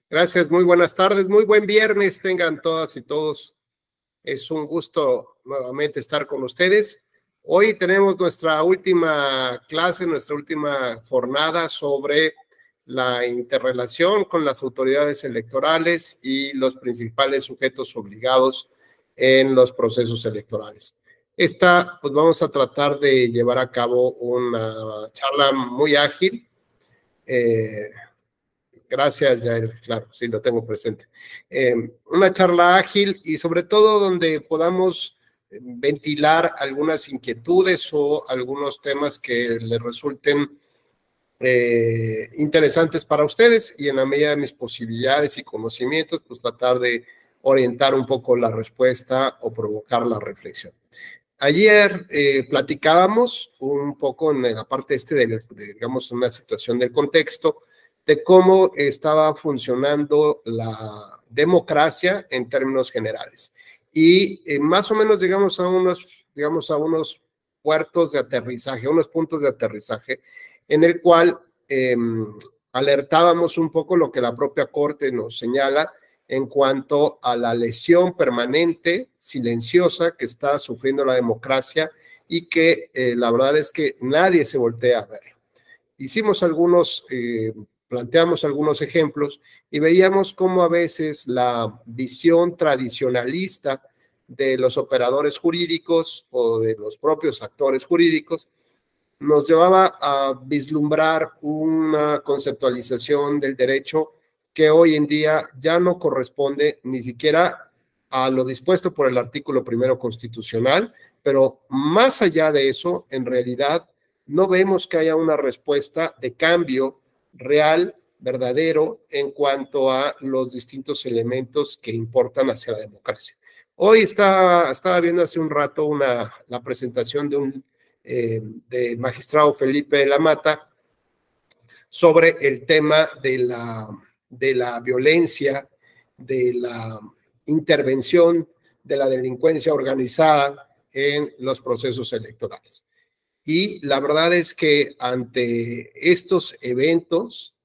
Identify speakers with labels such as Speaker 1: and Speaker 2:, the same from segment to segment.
Speaker 1: Gracias, muy buenas tardes, muy buen viernes tengan todas y todos. Es un gusto nuevamente estar con ustedes. Hoy tenemos nuestra última clase, nuestra última jornada sobre la interrelación con las autoridades electorales y los principales sujetos obligados en los procesos electorales. Pues vamos a tratar de llevar a cabo una charla muy ágil. Gracias, Jair. Claro, sí, lo tengo presente. Una charla ágil y sobre todo donde podamos ventilar algunas inquietudes o algunos temas que les resulten interesantes para ustedes y en la medida de mis posibilidades y conocimientos, pues tratar de orientar un poco la respuesta o provocar la reflexión. Ayer platicábamos un poco en la parte digamos, una situación del contexto, de cómo estaba funcionando la democracia en términos generales. Y más o menos llegamos a unos puertos de aterrizaje, unos puntos de aterrizaje, en el cual alertábamos un poco lo que la propia Corte nos señala en cuanto a la lesión permanente, silenciosa, que está sufriendo la democracia y que la verdad es que nadie se voltea a ver. Planteamos algunos ejemplos y veíamos cómo a veces la visión tradicionalista de los operadores jurídicos o de los propios actores jurídicos nos llevaba a vislumbrar una conceptualización del derecho que hoy en día ya no corresponde ni siquiera a lo dispuesto por el artículo primero constitucional, pero más allá de eso, en realidad, no vemos que haya una respuesta de cambio real, verdadero, en cuanto a los distintos elementos que importan hacia la democracia. Hoy estaba viendo hace un rato la presentación del magistrado Felipe de la Mata sobre el tema de la violencia, de la intervención de la delincuencia organizada en los procesos electorales. Y la verdad es que ante estos eventos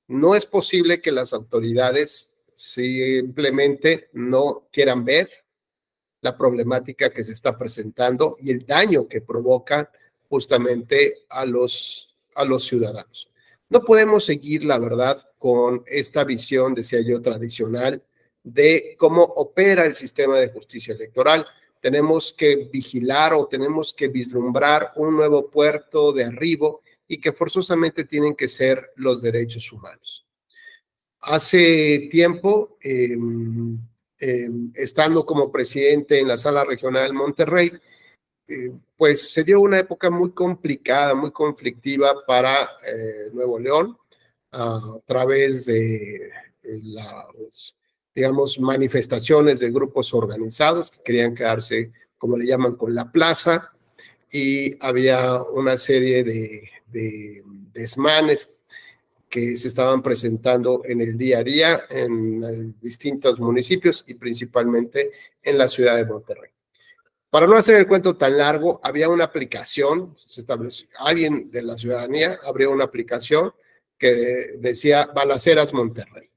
Speaker 1: no es posible que las autoridades simplemente no quieran ver la problemática que se está presentando y el daño que provocan justamente a los ciudadanos. No podemos seguir, la verdad, con esta visión, decía yo, tradicional de cómo opera el sistema de justicia electoral. Tenemos que vigilar o tenemos que vislumbrar un nuevo puerto de arribo y que forzosamente tienen que ser los derechos humanos. Hace tiempo, estando como presidente en la Sala Regional Monterrey, pues se dio una época muy complicada, muy conflictiva para Nuevo León, a través de digamos, manifestaciones de grupos organizados que querían quedarse, como le llaman, con la plaza, y había una serie de desmanes que se estaban presentando en el día a día en distintos municipios y principalmente en la ciudad de Monterrey. Para no hacer el cuento tan largo, había una aplicación, alguien de la ciudadanía abrió una aplicación que decía Balaceras Monterrey.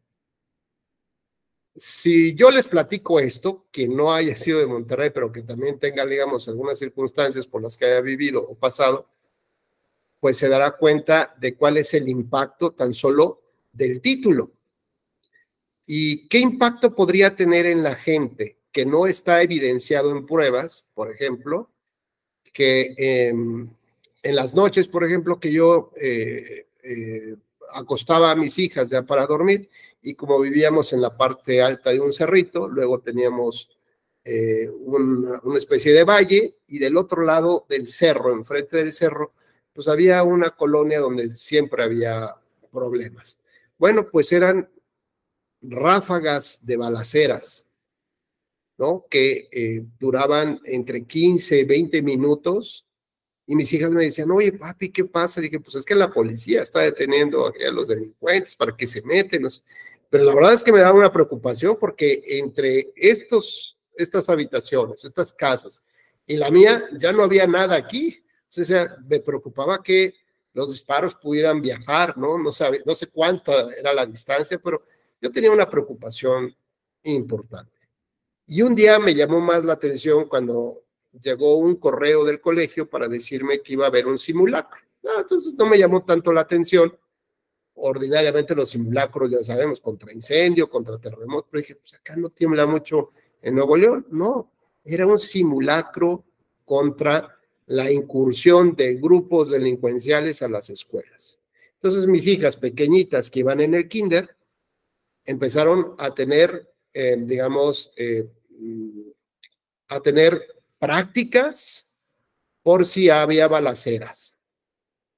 Speaker 1: Si yo les platico esto, que no haya sido de Monterrey, pero que también tenga, digamos, algunas circunstancias por las que haya vivido o pasado, pues se dará cuenta de cuál es el impacto tan solo del título. ¿Y qué impacto podría tener en la gente que no está evidenciado en pruebas? Por ejemplo, que en las noches, por ejemplo, que yo acostaba a mis hijas ya para dormir, y como vivíamos en la parte alta de un cerrito, luego teníamos una especie de valle, y del otro lado del cerro, enfrente del cerro, pues había una colonia donde siempre había problemas. Bueno, pues eran ráfagas de balaceras, ¿no? Que duraban entre 15, 20 minutos, y mis hijas me decían, oye, papi, ¿qué pasa? Dije, pues es que la policía está deteniendo a los delincuentes para que se meten. Pero la verdad es que me daba una preocupación porque entre estas habitaciones, estas casas y la mía, ya no había nada aquí. O sea, me preocupaba que los disparos pudieran viajar, ¿no? No sé cuánta era la distancia, pero yo tenía una preocupación importante. Y un día me llamó más la atención cuando llegó un correo del colegio para decirme que iba a haber un simulacro. No, entonces no me llamó tanto la atención. Ordinariamente los simulacros, ya sabemos, contra incendio, contra terremoto, pero dije, pues acá no tiembla mucho en Nuevo León. No, era un simulacro contra la incursión de grupos delincuenciales a las escuelas. Entonces mis hijas pequeñitas que iban en el kinder empezaron a tener, a tener prácticas por si había balaceras.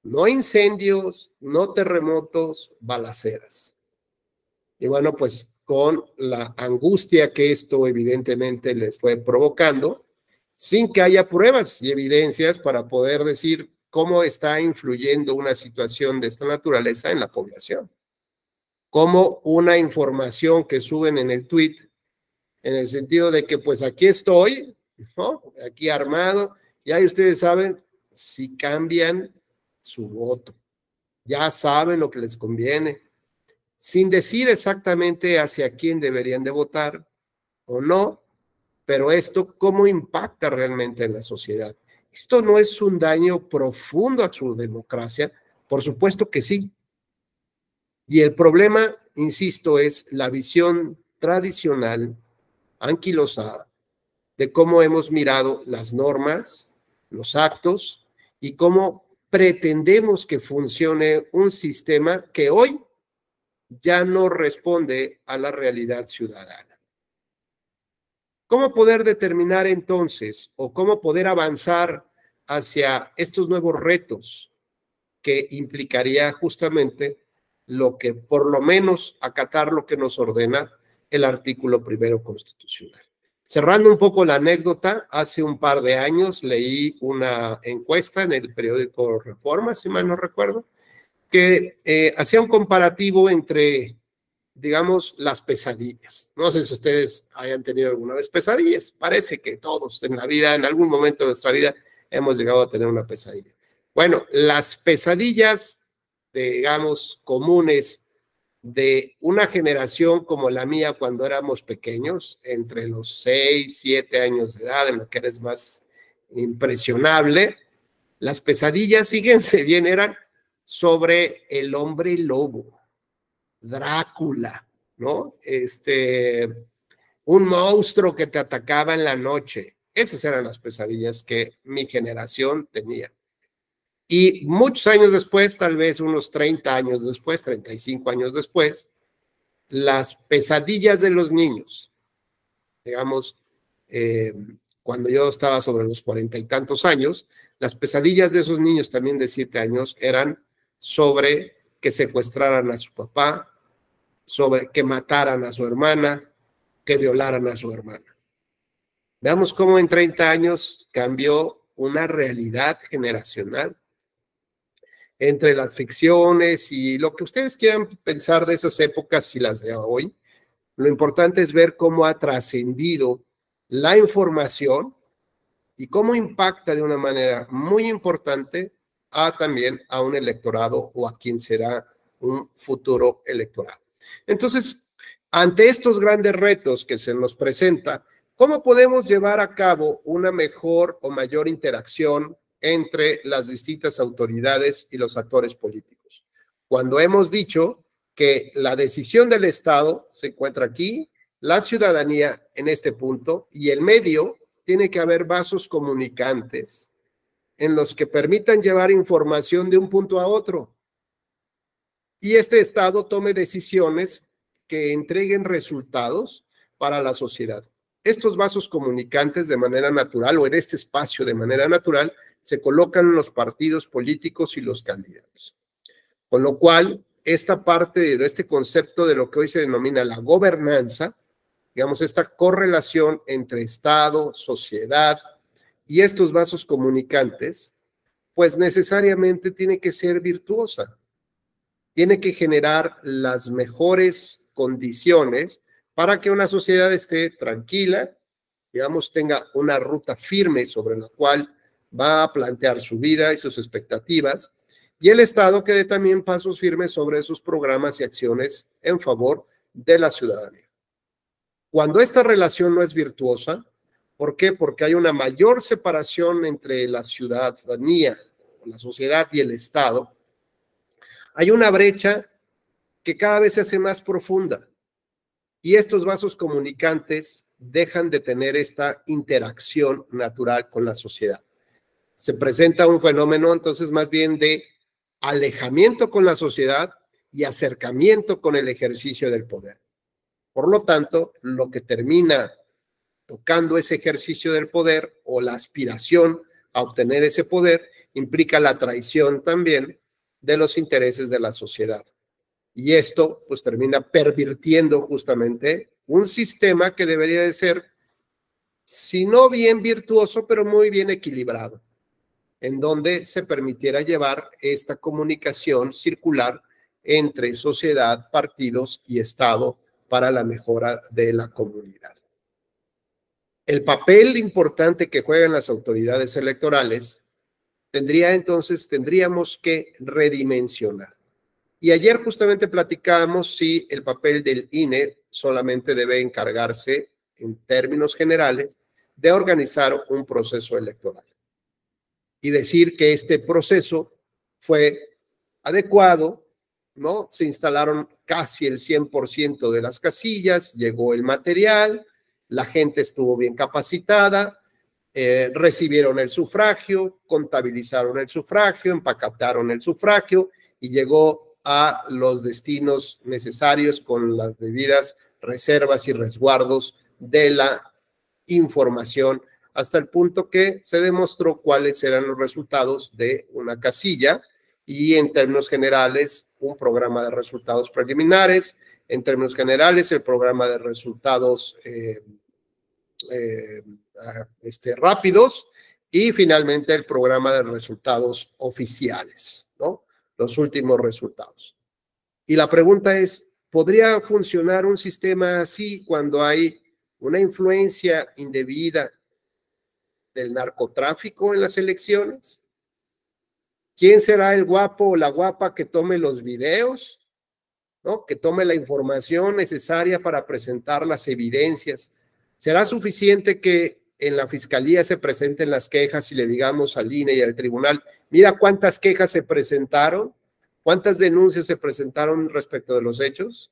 Speaker 1: No incendios, no terremotos, balaceras. Y bueno, pues con la angustia que esto evidentemente les fue provocando, sin que haya pruebas y evidencias para poder decir cómo está influyendo una situación de esta naturaleza en la población. Como una información que suben en el tweet, en el sentido de que pues aquí estoy, ¿no? Aquí armado, y ahí ustedes saben si cambian su voto. Ya saben lo que les conviene, sin decir exactamente hacia quién deberían de votar o no, pero esto cómo impacta realmente en la sociedad. Esto no es un daño profundo a su democracia, por supuesto que sí. Y el problema, insisto, es la visión tradicional, anquilosada, de cómo hemos mirado las normas, los actos y cómo pretendemos que funcione un sistema que hoy ya no responde a la realidad ciudadana. ¿Cómo poder determinar entonces o cómo poder avanzar hacia estos nuevos retos que implicaría justamente lo que, por lo menos, acatar lo que nos ordena el artículo primero constitucional? Cerrando un poco la anécdota, hace un par de años leí una encuesta en el periódico Reforma, si mal no recuerdo, que hacía un comparativo entre, digamos, las pesadillas. No sé si ustedes hayan tenido alguna vez pesadillas. Parece que todos en la vida, en algún momento de nuestra vida, hemos llegado a tener una pesadilla. Bueno, las pesadillas, digamos, comunes de una generación como la mía cuando éramos pequeños, entre los 6, 7 años de edad, en lo que eres más impresionable, las pesadillas, fíjense bien, eran sobre el hombre lobo, Drácula, ¿no? Un monstruo que te atacaba en la noche. Esas eran las pesadillas que mi generación tenía. Y muchos años después, tal vez unos 30 años después, 35 años después, las pesadillas de los niños, digamos, cuando yo estaba sobre los 40 y tantos años, las pesadillas de esos niños también de 7 años eran sobre que secuestraran a su papá, sobre que mataran a su hermana, que violaran a su hermana. Veamos cómo en 30 años cambió una realidad generacional entre las ficciones y lo que ustedes quieran pensar de esas épocas y las de hoy. Lo importante es ver cómo ha trascendido la información y cómo impacta de una manera muy importante también a un electorado o a quien será un futuro electorado. Entonces, ante estos grandes retos que se nos presenta, ¿cómo podemos llevar a cabo una mejor o mayor interacción entre las distintas autoridades y los actores políticos? Cuando hemos dicho que la decisión del Estado se encuentra aquí, la ciudadanía en este punto, y el medio tiene que haber vasos comunicantes en los que permitan llevar información de un punto a otro. Y este Estado tome decisiones que entreguen resultados para la sociedad. Estos vasos comunicantes de manera natural o en este espacio de manera natural se colocan en los partidos políticos y los candidatos. Con lo cual, esta parte de este concepto de lo que hoy se denomina la gobernanza, digamos, esta correlación entre Estado, sociedad y estos vasos comunicantes, pues necesariamente tiene que ser virtuosa. Tiene que generar las mejores condiciones para que una sociedad esté tranquila, digamos, tenga una ruta firme sobre la cual va a plantear su vida y sus expectativas, y el Estado que dé también pasos firmes sobre sus programas y acciones en favor de la ciudadanía. Cuando esta relación no es virtuosa, ¿por qué? Porque hay una mayor separación entre la ciudadanía, la sociedad y el Estado. Hay una brecha que cada vez se hace más profunda y estos vasos comunicantes dejan de tener esta interacción natural con la sociedad. Se presenta un fenómeno entonces más bien de alejamiento con la sociedad y acercamiento con el ejercicio del poder. Por lo tanto, lo que termina tocando ese ejercicio del poder o la aspiración a obtener ese poder implica la traición también de los intereses de la sociedad. Y esto pues termina pervirtiendo justamente un sistema que debería de ser, si no bien virtuoso, pero muy bien equilibrado, en donde se permitiera llevar esta comunicación circular entre sociedad, partidos y Estado para la mejora de la comunidad. El papel importante que juegan las autoridades electorales tendríamos que redimensionar. Y ayer justamente platicábamos si el papel del INE solamente debe encargarse, en términos generales, de organizar un proceso electoral. Y decir que este proceso fue adecuado, ¿no? Se instalaron casi el 100% de las casillas, llegó el material, la gente estuvo bien capacitada, recibieron el sufragio, contabilizaron el sufragio, empacataron el sufragio y llegó a los destinos necesarios con las debidas reservas y resguardos de la información, hasta el punto que se demostró cuáles eran los resultados de una casilla y en términos generales un programa de resultados preliminares, en términos generales el programa de resultados rápidos y finalmente el programa de resultados oficiales, ¿no? Los últimos resultados. Y la pregunta es, ¿podría funcionar un sistema así cuando hay una influencia indebida del narcotráfico en las elecciones? ¿Quién será el guapo o la guapa que tome los videos, ¿no? Que tome la información necesaria para presentar las evidencias? ¿Será suficiente que en la fiscalía se presenten las quejas y le digamos al INE y al tribunal, mira cuántas quejas se presentaron, cuántas denuncias se presentaron respecto de los hechos?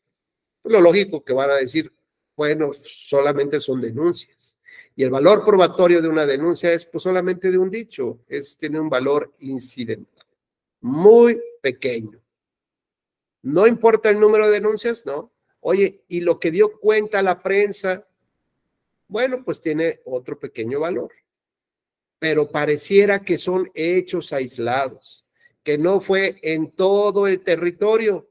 Speaker 1: Pues lo lógico que van a decir, bueno, solamente son denuncias. Y el valor probatorio de una denuncia es pues solamente de un dicho, tiene un valor incidental, muy pequeño. No importa el número de denuncias, no. Oye, y lo que dio cuenta la prensa, bueno, pues tiene otro pequeño valor. Pero pareciera que son hechos aislados, que no fue en todo el territorio,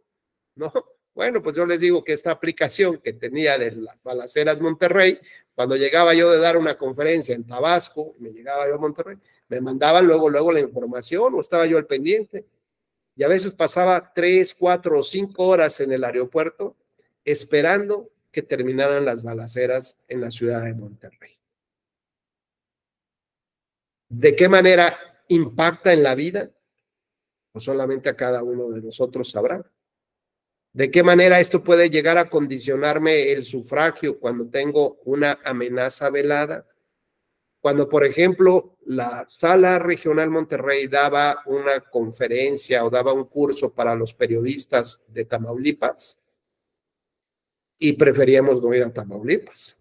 Speaker 1: ¿no? Bueno, pues yo les digo que esta aplicación que tenía de las balaceras Monterrey, cuando llegaba yo de dar una conferencia en Tabasco, me llegaba yo a Monterrey, me mandaban luego la información o estaba yo al pendiente. Y a veces pasaba 3, 4 o 5 horas en el aeropuerto esperando que terminaran las balaceras en la ciudad de Monterrey. ¿De qué manera impacta en la vida? Pues solamente a cada uno de nosotros sabrá. ¿De qué manera esto puede llegar a condicionarme el sufragio cuando tengo una amenaza velada? Cuando, por ejemplo, la Sala Regional Monterrey daba una conferencia o daba un curso para los periodistas de Tamaulipas y preferíamos no ir a Tamaulipas.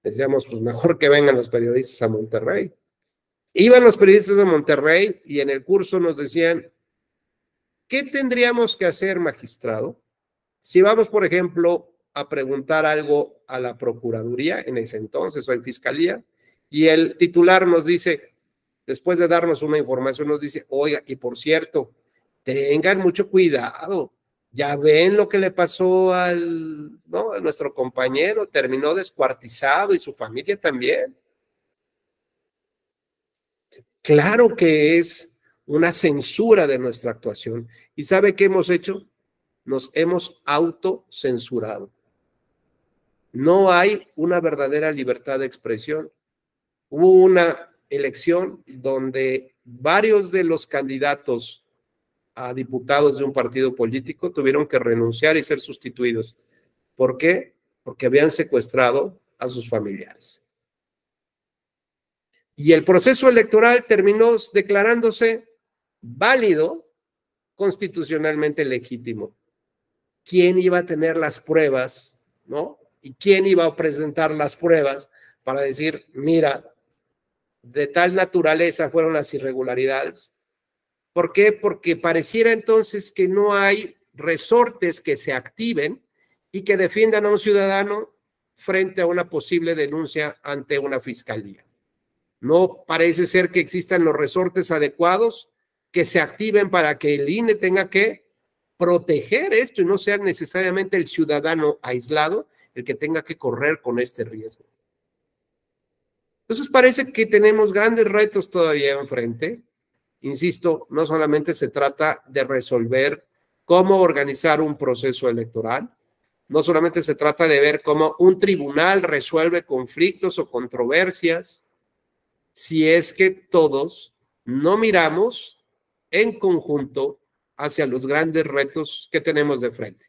Speaker 1: Decíamos, pues mejor que vengan los periodistas a Monterrey. Iban los periodistas a Monterrey y en el curso nos decían, ¿qué tendríamos que hacer, magistrado? Si vamos, por ejemplo, a preguntar algo a la Procuraduría en ese entonces o en Fiscalía, y el titular nos dice, después de darnos una información, nos dice, oiga, y por cierto, tengan mucho cuidado, ya ven lo que le pasó a nuestro compañero, terminó descuartizado y su familia también. Claro que es una censura de nuestra actuación. ¿Y sabe qué hemos hecho? Nos hemos autocensurado. No hay una verdadera libertad de expresión. Hubo una elección donde varios de los candidatos a diputados de un partido político tuvieron que renunciar y ser sustituidos. ¿Por qué? Porque habían secuestrado a sus familiares. Y el proceso electoral terminó declarándose válido, constitucionalmente legítimo. ¿Quién iba a tener las pruebas, no? ¿Y quién iba a presentar las pruebas para decir, mira, de tal naturaleza fueron las irregularidades? ¿Por qué? Porque pareciera entonces que no hay resortes que se activen y que defiendan a un ciudadano frente a una posible denuncia ante una fiscalía. No parece ser que existan los resortes adecuados que se activen para que el INE tenga que proteger esto y no sea necesariamente el ciudadano aislado el que tenga que correr con este riesgo. Entonces parece que tenemos grandes retos todavía enfrente. Insisto, no solamente se trata de resolver cómo organizar un proceso electoral, no solamente se trata de ver cómo un tribunal resuelve conflictos o controversias, si es que todos no miramos en conjunto hacia los grandes retos que tenemos de frente.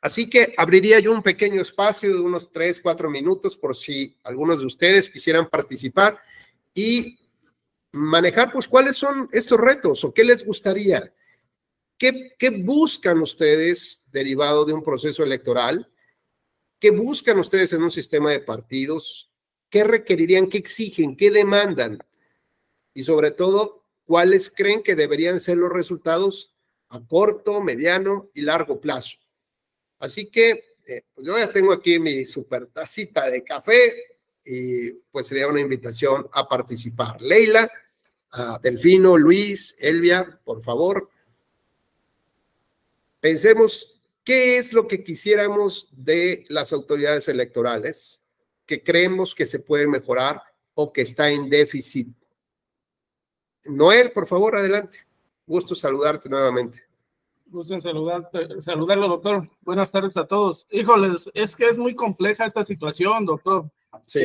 Speaker 1: Así que abriría yo un pequeño espacio de unos 3, 4 minutos por si algunos de ustedes quisieran participar y manejar, pues, cuáles son estos retos o qué les gustaría. ¿Qué buscan ustedes derivado de un proceso electoral? ¿Qué buscan ustedes en un sistema de partidos? ¿Qué requerirían, qué exigen, qué demandan? Y sobre todo, ¿cuáles creen que deberían ser los resultados a corto, mediano y largo plazo? Así que pues yo ya tengo aquí mi super tacita de café y pues sería una invitación a participar. Leila, Delfino, Luis, Elvia, por favor, pensemos qué es lo que quisiéramos de las autoridades electorales, que creemos que se puede mejorar o que está en déficit. Noel, por favor, adelante. Gusto saludarte nuevamente.
Speaker 2: Gusto en saludarlo, doctor. Buenas tardes a todos. Híjoles, es que es muy compleja esta situación, doctor.
Speaker 1: Sí.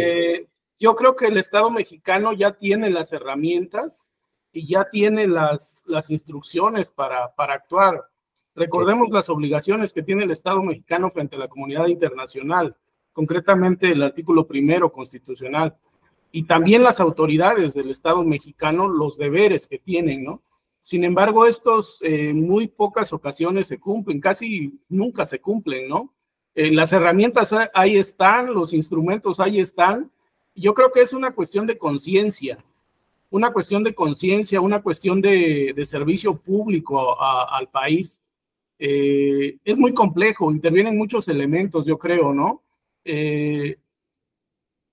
Speaker 2: Yo creo que el Estado mexicano ya tiene las herramientas y ya tiene las instrucciones para actuar. Recordemos las obligaciones que tiene el Estado mexicano frente a la comunidad internacional, concretamente el artículo 1 constitucional, y también las autoridades del Estado mexicano, los deberes que tienen, ¿no? Sin embargo, estos muy pocas ocasiones se cumplen, casi nunca se cumplen, ¿no? Las herramientas ahí están, los instrumentos ahí están. Yo creo que es una cuestión de conciencia, una cuestión de servicio público al país. Es muy complejo, intervienen muchos elementos, yo creo, ¿no?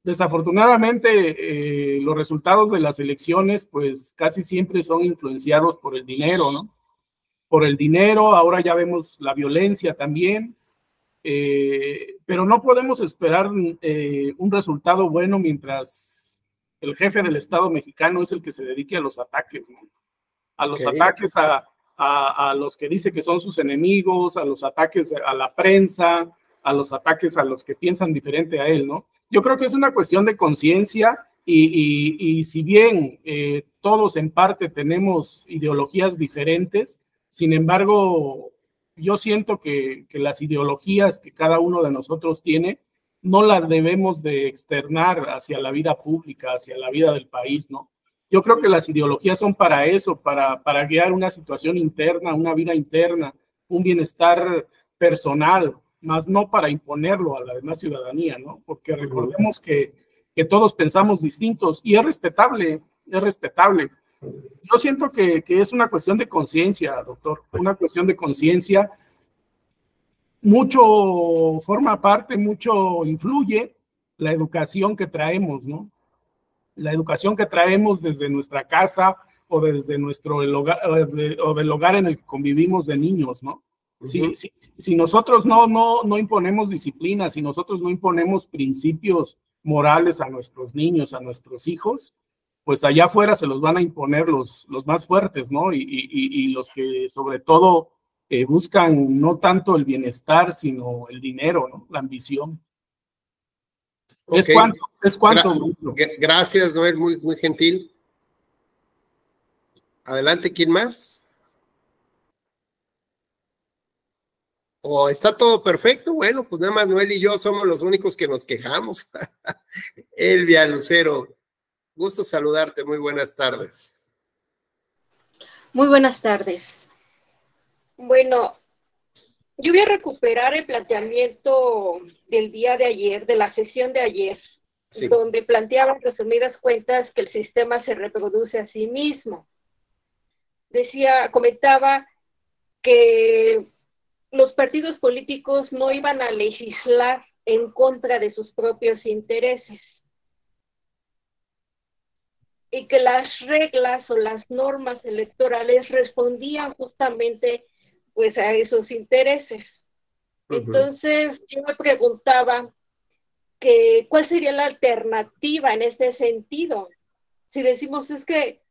Speaker 2: Desafortunadamente, los resultados de las elecciones, pues casi siempre son influenciados por el dinero, ¿no? Por el dinero, ahora ya vemos la violencia también, pero no podemos esperar un resultado bueno mientras el jefe del Estado mexicano es el que se dedique a los ataques, ¿no? A los ataques a los que dice que son sus enemigos, a los ataques a la prensa, a los ataques a los que piensan diferente a él, ¿no? Yo creo que es una cuestión de conciencia y si bien todos en parte tenemos ideologías diferentes, sin embargo, yo siento que las ideologías que cada uno de nosotros tiene no las debemos de externar hacia la vida pública, hacia la vida del país, ¿no? Yo creo que las ideologías son para eso, para guiar una situación interna, una vida interna, un bienestar personal, más no para imponerlo a la demás ciudadanía, ¿no? Porque recordemos que todos pensamos distintos y es respetable, es respetable. Yo siento que es una cuestión de conciencia, doctor, una cuestión de conciencia. Mucho forma parte, mucho influye la educación que traemos, ¿no? La educación que traemos desde nuestra casa o desde nuestro hogar, o del hogar en el que convivimos de niños, ¿no? Si nosotros no imponemos disciplina, si nosotros no imponemos principios morales a nuestros niños, a nuestros hijos, pues allá afuera se los van a imponer los más fuertes, ¿no? Y los que sobre todo buscan no tanto el bienestar, sino el dinero, ¿no? La ambición.
Speaker 1: Okay.
Speaker 2: Es cuanto.
Speaker 1: Gracias, Noel, muy gentil. Adelante, ¿quién más? ¿O está todo perfecto? Bueno, pues nada más Noel y yo somos los únicos que nos quejamos. Elvia Lucero, gusto saludarte, muy buenas tardes.
Speaker 3: Muy buenas tardes. Bueno, yo voy a recuperar el planteamiento del día de ayer, de la sesión de ayer, sí, donde planteaba en resumidas cuentas que el sistema se reproduce a sí mismo. Comentaba que los partidos políticos no iban a legislar en contra de sus propios intereses y que las reglas o las normas electorales respondían justamente pues a esos intereses. Entonces yo me preguntaba que cuál sería la alternativa en este sentido. Si decimos es que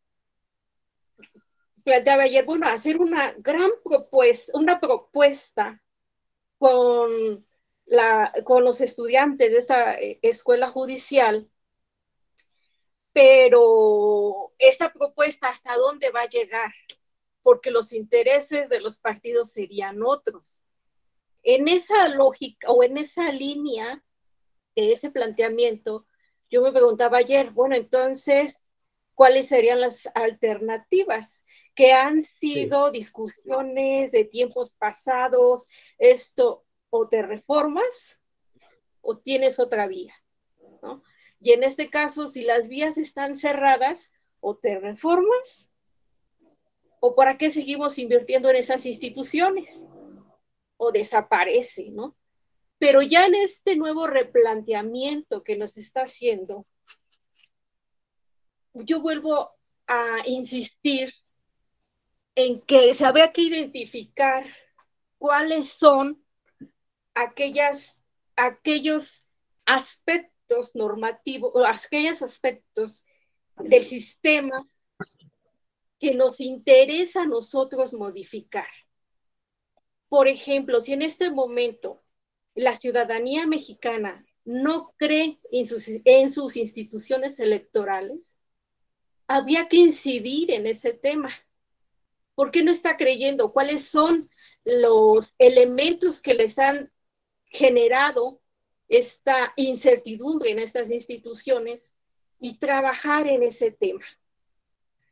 Speaker 3: planteaba ayer, bueno, hacer una gran propuesta con los estudiantes de esta escuela judicial, pero esta propuesta ¿hasta dónde va a llegar? Porque los intereses de los partidos serían otros. En esa lógica o en esa línea de ese planteamiento, yo me preguntaba ayer, bueno, entonces, ¿cuáles serían las alternativas? Que han sido discusiones de tiempos pasados, esto, o te reformas o tienes otra vía, ¿no? Y en este caso, si las vías están cerradas, o te reformas, o para qué seguimos invirtiendo en esas instituciones, o desaparece, ¿no? Pero ya en este nuevo replanteamiento que nos está haciendo, yo vuelvo a insistir en que se habría que identificar cuáles son aquellos aspectos normativos, o aquellos aspectos del sistema que nos interesa a nosotros modificar. Por ejemplo, si en este momento la ciudadanía mexicana no cree en sus instituciones electorales, habría que incidir en ese tema. ¿Por qué no está creyendo? ¿Cuáles son los elementos que les han generado esta incertidumbre en estas instituciones y trabajar en ese tema?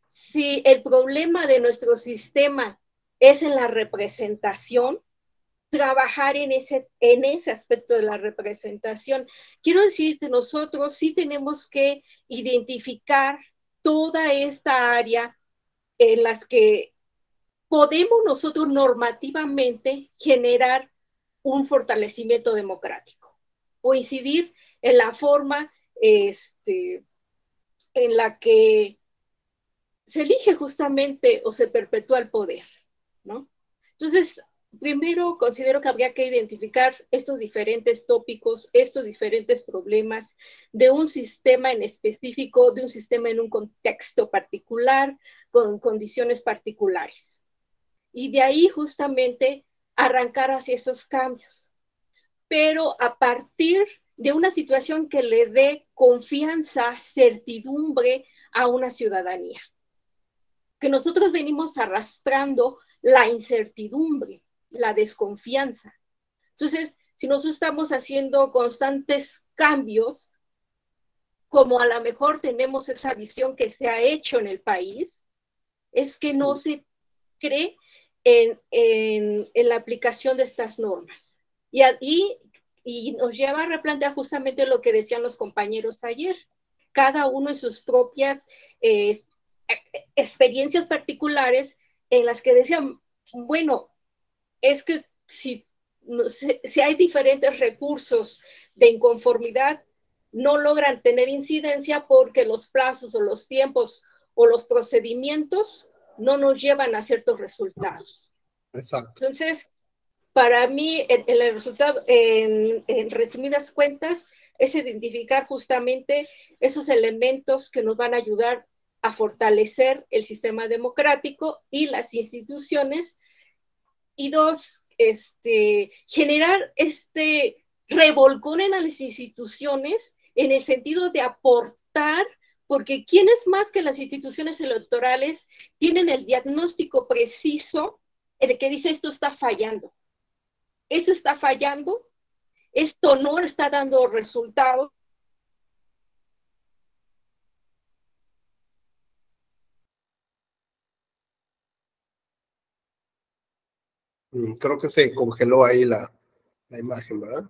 Speaker 3: Si el problema de nuestro sistema es en la representación, trabajar en ese aspecto de la representación. Quiero decir que nosotros sí tenemos que identificar toda esta área en las que podemos nosotros normativamente generar un fortalecimiento democrático o incidir en la forma en la que se elige justamente o se perpetúa el poder, ¿no? Entonces, primero considero que habría que identificar estos diferentes tópicos, estos diferentes problemas de un sistema en específico, de un sistema en un contexto particular, con condiciones particulares. Y de ahí justamente arrancar hacia esos cambios. Pero a partir de una situación que le dé confianza, certidumbre a una ciudadanía. Que nosotros venimos arrastrando la incertidumbre, la desconfianza. Entonces, si nosotros estamos haciendo constantes cambios, como a lo mejor tenemos esa visión que se ha hecho en el país, es que no se cree en la aplicación de estas normas. Y nos lleva a replantear justamente lo que decían los compañeros ayer, cada uno en sus propias experiencias particulares en las que decían, bueno, es que si hay diferentes recursos de inconformidad, no logran tener incidencia porque los plazos o los tiempos o los procedimientos no nos llevan a ciertos resultados.
Speaker 1: Exacto.
Speaker 3: Entonces, para mí, el resultado, en resumidas cuentas, es identificar justamente esos elementos que nos van a ayudar a fortalecer el sistema democrático y las instituciones. Y dos, generar este revolcón en las instituciones en el sentido de aportar, porque ¿quiénes más que las instituciones electorales tienen el diagnóstico preciso en el que dice esto está fallando? esto está fallando, esto no está dando resultados.
Speaker 1: Creo que se congeló ahí la imagen, ¿verdad?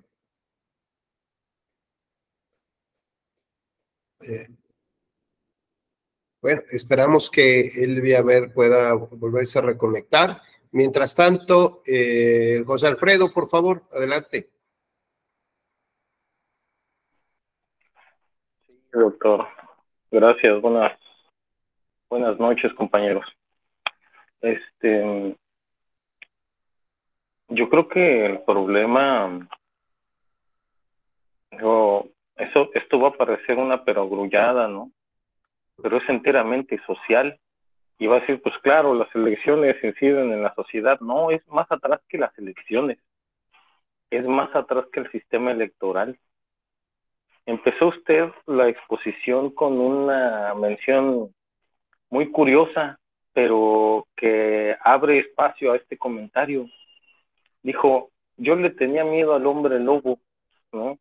Speaker 1: Bueno, esperamos que Elvia Ver pueda volverse a reconectar. Mientras tanto, José Alfredo, por favor, adelante.
Speaker 4: Sí, doctor. Gracias. Buenas noches, compañeros. Yo creo que el problema, esto va a parecer una perogrullada, ¿no? Pero es enteramente social. Y va a decir, pues claro, las elecciones inciden en la sociedad. No, es más atrás que las elecciones. Es más atrás que el sistema electoral. Empezó usted la exposición con una mención muy curiosa, pero que abre espacio a este comentario. Dijo, yo le tenía miedo al hombre lobo, ¿no?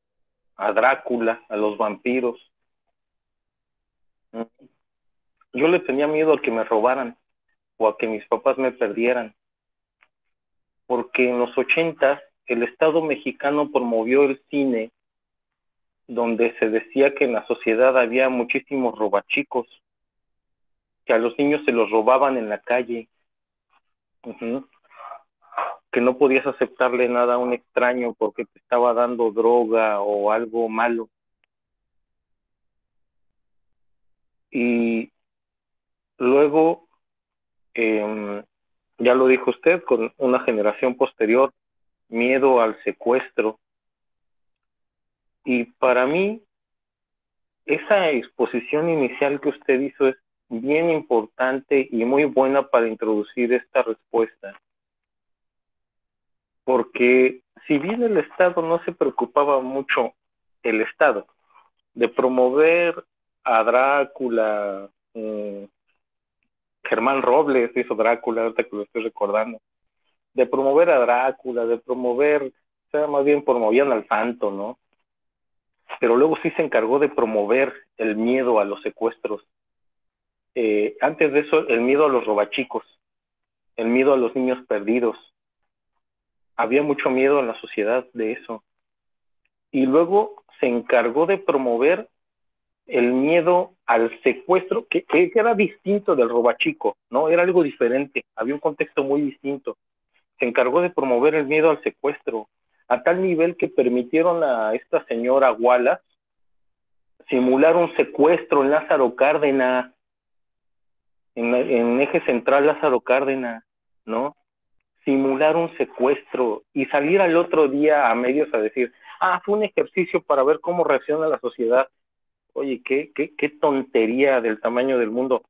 Speaker 4: A Drácula, a los vampiros. Yo le tenía miedo a que me robaran o a que mis papás me perdieran. Porque en los 80 el Estado mexicano promovió el cine donde se decía que en la sociedad había muchísimos robachicos, que a los niños se los robaban en la calle, que no podías aceptarle nada a un extraño porque te estaba dando droga o algo malo. Y luego, ya lo dijo usted, con una generación posterior, miedo al secuestro. Y para mí, esa exposición inicial que usted hizo es bien importante y muy buena para introducir esta respuesta. Porque si bien el Estado no se preocupaba mucho, el Estado, de promover a Drácula, Germán Robles hizo Drácula, ahorita que lo estoy recordando, de promover a Drácula, de promover, o sea, más bien promovían al santo, ¿no? Pero luego sí se encargó de promover el miedo a los secuestros. Antes de eso, el miedo a los robachicos, el miedo a los niños perdidos. Había mucho miedo en la sociedad de eso. Y luego se encargó de promover el miedo al secuestro, que era distinto del robachico, ¿no? Era algo diferente, había un contexto muy distinto. Se encargó de promover el miedo al secuestro, a tal nivel que permitieron a esta señora Wallace simular un secuestro en Lázaro Cárdenas, en eje central Lázaro Cárdenas, ¿no? Simular un secuestro y salir al otro día a medios a decir, fue un ejercicio para ver cómo reacciona la sociedad. Oye, qué tontería del tamaño del mundo.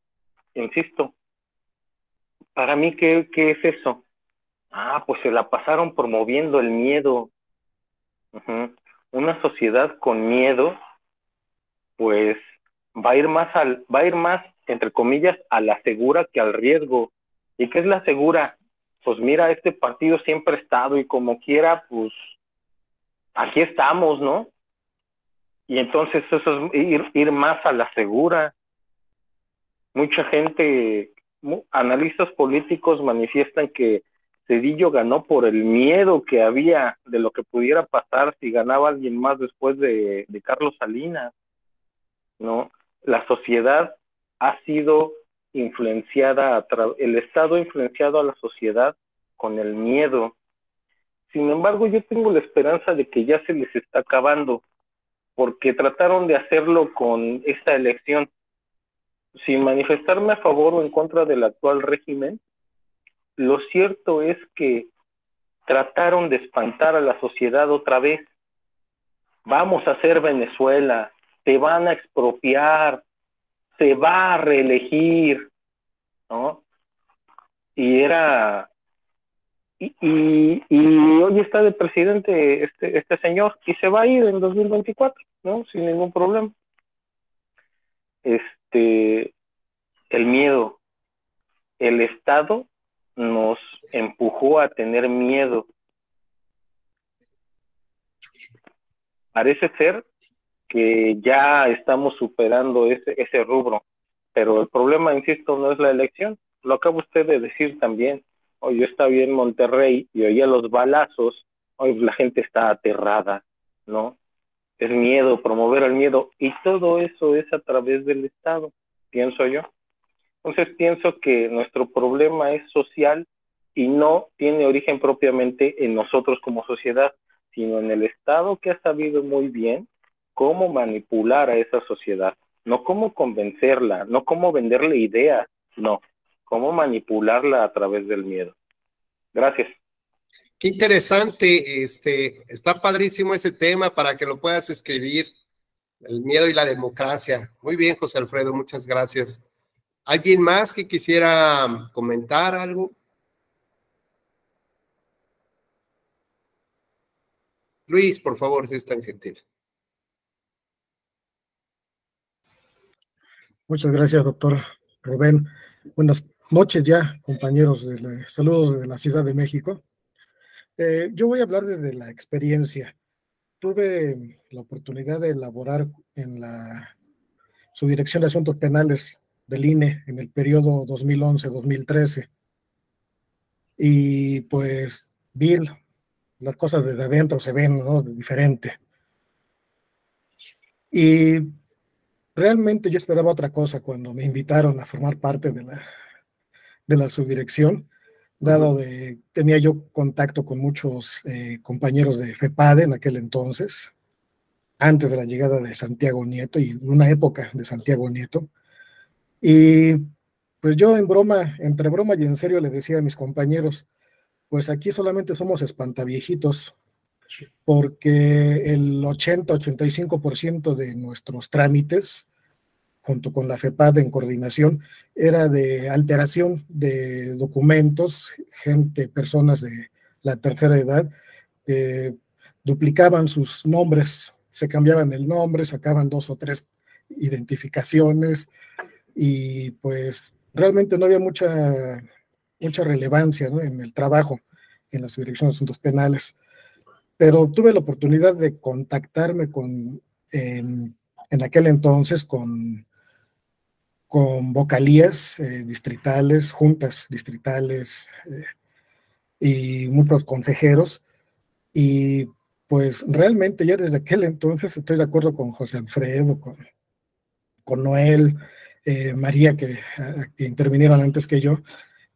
Speaker 4: Insisto, para mí, ¿qué es eso? Pues se la pasaron promoviendo el miedo. Una sociedad con miedo, pues va a ir más, entre comillas, a la segura que al riesgo. ¿Y qué es la segura? Pues mira, este partido siempre ha estado y como quiera, pues aquí estamos, ¿no? Y entonces eso es ir más a la segura. Mucha gente, analistas políticos manifiestan que Cedillo ganó por el miedo que había de lo que pudiera pasar si ganaba alguien más después de Carlos Salinas, ¿no? La sociedad ha sido influenciada, el Estado ha influenciado a la sociedad con el miedo. Sin embargo, yo tengo la esperanza de que ya se les está acabando, porque trataron de hacerlo con esta elección, sin manifestarme a favor o en contra del actual régimen. Lo cierto es que trataron de espantar a la sociedad otra vez. Vamos a hacer Venezuela, te van a expropiar, se va a reelegir, ¿no? Y hoy está de presidente este señor y se va a ir en 2024, ¿no? Sin ningún problema. El miedo, el Estado nos empujó a tener miedo Parece ser que ya estamos superando ese rubro, pero el problema, insisto, no es la elección. Lo acaba usted de decir también. Hoy yo estaba en Monterrey y oía los balazos, hoy la gente está aterrada, ¿no? Es miedo, promover el miedo, y todo eso es a través del Estado, pienso yo. Entonces pienso que nuestro problema es social y no tiene origen propiamente en nosotros como sociedad, sino en el Estado, que ha sabido muy bien cómo manipular a esa sociedad, no cómo convencerla, no cómo venderle ideas, no, cómo manipularla a través del miedo. Gracias.
Speaker 1: Qué interesante, está padrísimo ese tema para que lo puedas escribir, el miedo y la democracia. Muy bien, José Alfredo, muchas gracias. ¿Alguien más que quisiera comentar algo? Luis, por favor, si es tan gentil.
Speaker 5: Muchas gracias, doctor Rubén. Buenas noches ya, compañeros. Saludos de la Ciudad de México. Yo voy a hablar desde la experiencia. Tuve la oportunidad de elaborar en la Subdirección de Asuntos Penales del INE en el periodo 2011-2013. Y pues vi las cosas desde adentro, se ven, ¿no?, diferente. Y realmente yo esperaba otra cosa cuando me invitaron a formar parte de la subdirección, dado de tenía yo contacto con muchos compañeros de FEPADE en aquel entonces, antes de la llegada de Santiago Nieto y una época de Santiago Nieto. Y pues yo en broma, entre broma y en serio, les decía a mis compañeros, pues aquí solamente somos espantaviejitos, porque el 80-85% de nuestros trámites, junto con la FEPAD en coordinación, era de alteración de documentos, personas de la tercera edad, que duplicaban sus nombres, se cambiaban el nombre, sacaban 2 o 3 identificaciones, y pues realmente no había mucha relevancia, ¿no?, en el trabajo en la Subdirección de Asuntos Penales. Pero tuve la oportunidad de contactarme en aquel entonces con vocalías distritales, juntas distritales y muchos consejeros, y pues realmente ya desde aquel entonces estoy de acuerdo con José Alfredo, con Noel, María, que intervinieron antes que yo,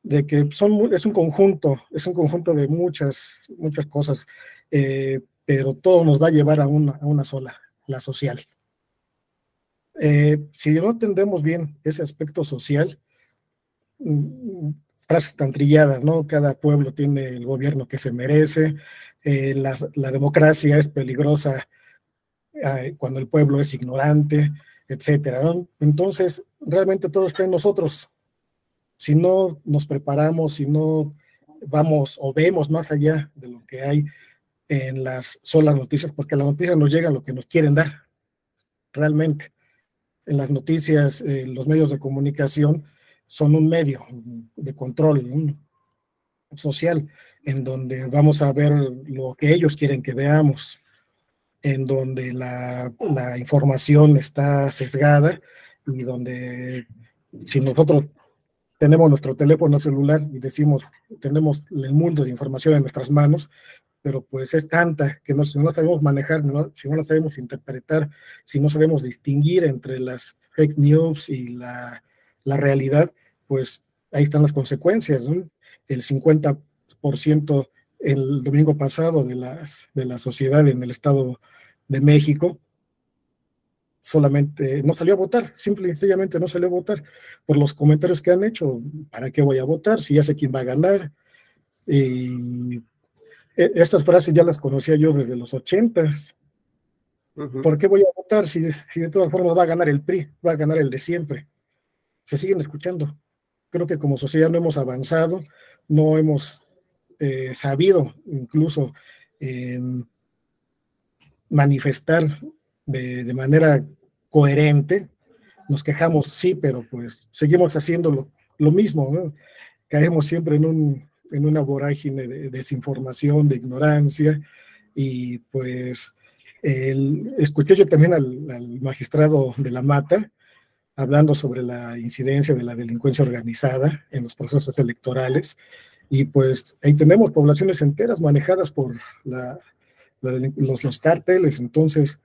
Speaker 5: de que es un conjunto de muchas cosas, pero todo nos va a llevar a una sola, la social. Si no atendemos bien ese aspecto social, frases tan trilladas, ¿no? Cada pueblo tiene el gobierno que se merece, la democracia es peligrosa cuando el pueblo es ignorante, etcétera, ¿no? Entonces, realmente todo está en nosotros. Si no nos preparamos, si no vamos o vemos más allá de lo que hay en las solas noticias, porque las noticias nos llegan lo que nos quieren dar, realmente. En las noticias, los medios de comunicación son un medio de control social, en donde vamos a ver lo que ellos quieren que veamos, en donde la información está sesgada y donde si nosotros tenemos nuestro teléfono celular y decimos, tenemos el mundo de información en nuestras manos, pero pues es tanta que si no sabemos manejar, si no la sabemos interpretar, si no sabemos distinguir entre las fake news y la realidad, pues ahí están las consecuencias, ¿no? El 50% el domingo pasado de la sociedad en el Estado de México solamente no salió a votar, simple y sencillamente no salió a votar por los comentarios que han hecho. ¿Para qué voy a votar si ya sé quién va a ganar? Y estas frases ya las conocía yo desde los 80s. ¿Por qué voy a votar si de todas formas va a ganar el PRI, va a ganar el de siempre? Se siguen escuchando. Creo que como sociedad no hemos avanzado, no hemos sabido incluso manifestar de manera coherente. Nos quejamos, sí, pero pues seguimos haciendo lo mismo, ¿no? Caemos siempre en una vorágine de desinformación, de ignorancia, y pues escuché yo también al magistrado de la Mata hablando sobre la incidencia de la delincuencia organizada en los procesos electorales, y pues ahí tenemos poblaciones enteras manejadas por los cárteles. Entonces,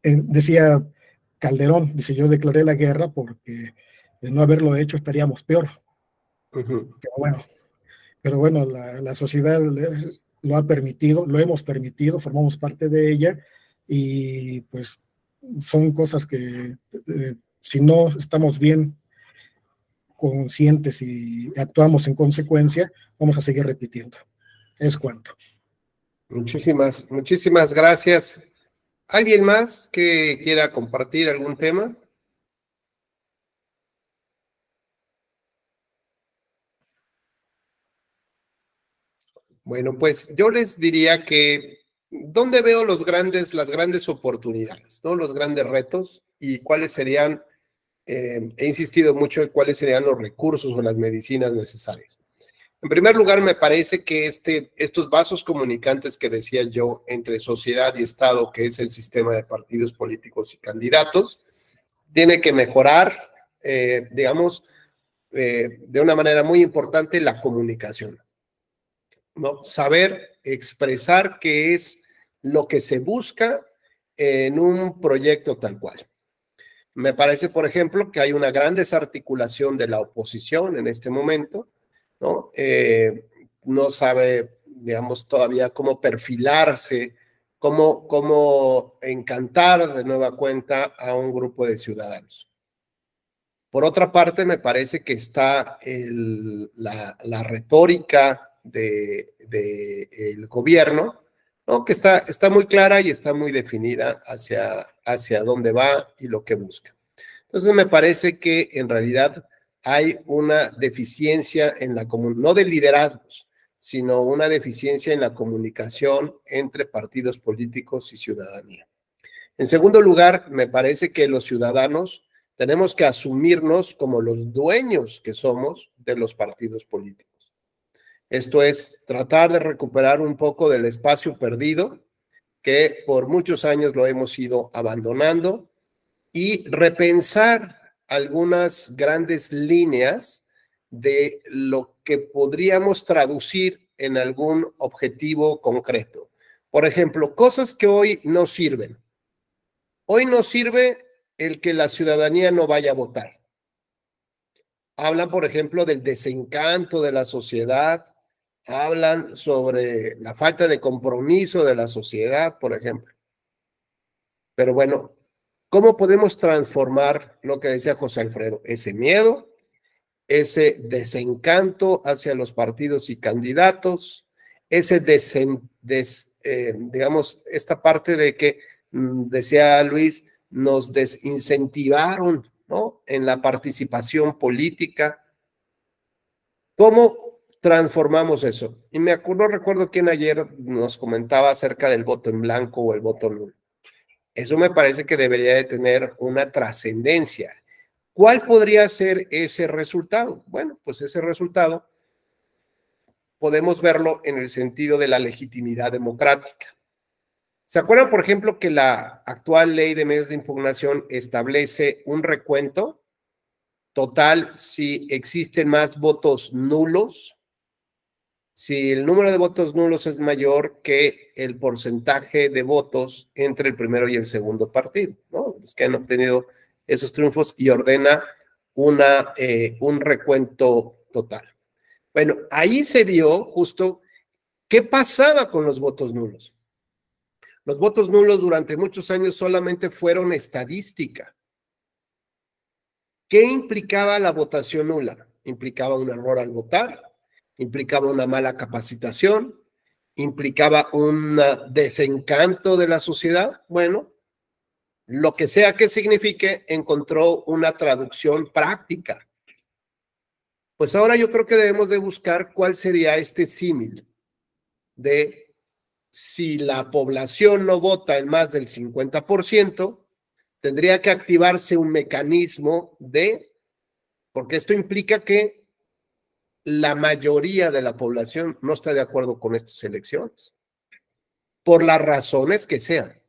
Speaker 5: decía Calderón, dice, yo declaré la guerra porque de no haberlo hecho estaríamos peor. Pero bueno, la sociedad lo ha permitido, lo hemos permitido, formamos parte de ella, y pues son cosas que si no estamos bien conscientes y actuamos en consecuencia, vamos a seguir repitiendo. Es cuanto.
Speaker 1: Muchísimas gracias. ¿Alguien más que quiera compartir algún tema? Bueno, pues yo les diría que ¿dónde veo las grandes oportunidades, ¿no? Los grandes retos y cuáles serían, he insistido mucho en cuáles serían los recursos o las medicinas necesarias. En primer lugar, me parece que estos vasos comunicantes que decía yo entre sociedad y Estado, que es el sistema de partidos políticos y candidatos, tiene que mejorar, digamos, de una manera muy importante la comunicación, ¿no? Saber expresar qué es lo que se busca en un proyecto tal cual. Me parece, por ejemplo, que hay una gran desarticulación de la oposición en este momento, ¿no? No sabe, digamos, todavía cómo perfilarse, cómo encantar de nueva cuenta a un grupo de ciudadanos. Por otra parte, me parece que está la retórica del gobierno, ¿no? Que está muy clara y está muy definida hacia dónde va y lo que busca. Entonces, me parece que en realidad hay una deficiencia en no de liderazgos, sino una deficiencia en la comunicación entre partidos políticos y ciudadanía. En segundo lugar, me parece que los ciudadanos tenemos que asumirnos como los dueños que somos de los partidos políticos. Esto es tratar de recuperar un poco del espacio perdido, que por muchos años lo hemos ido abandonando, y repensar algunas grandes líneas de lo que podríamos traducir en algún objetivo concreto. Por ejemplo, cosas que hoy no sirven. Hoy no sirve el que la ciudadanía no vaya a votar. Hablan, por ejemplo, del desencanto de la sociedad, hablan sobre la falta de compromiso de la sociedad, por ejemplo. Pero bueno, ¿cómo podemos transformar lo que decía José Alfredo? Ese miedo, ese desencanto hacia los partidos y candidatos, digamos, esta parte de que, decía Luis, nos desincentivaron, ¿no? En la participación política. ¿Cómo transformamos eso? Y no recuerdo quién ayer nos comentaba acerca del voto en blanco o el voto nulo. Eso me parece que debería de tener una trascendencia. ¿Cuál podría ser ese resultado? Bueno, pues ese resultado podemos verlo en el sentido de la legitimidad democrática. ¿Se acuerdan, por ejemplo, que la actual ley de medios de impugnación establece un recuento total si existen más votos nulos? Si el número de votos nulos es mayor que el porcentaje de votos entre el primero y el segundo partido, ¿no? Los que han obtenido esos triunfos, y ordena un recuento total. Bueno, ahí se vio justo qué pasaba con los votos nulos. Los votos nulos durante muchos años solamente fueron estadística. ¿Qué implicaba la votación nula? Implicaba un error al votar, implicaba una mala capacitación, implicaba un desencanto de la sociedad. Bueno, lo que sea que signifique, encontró una traducción práctica. Pues ahora yo creo que debemos de buscar cuál sería este símil de si la población no vota en más del 50%, tendría que activarse un mecanismo porque esto implica que la mayoría de la población no está de acuerdo con estas elecciones, por las razones que sean.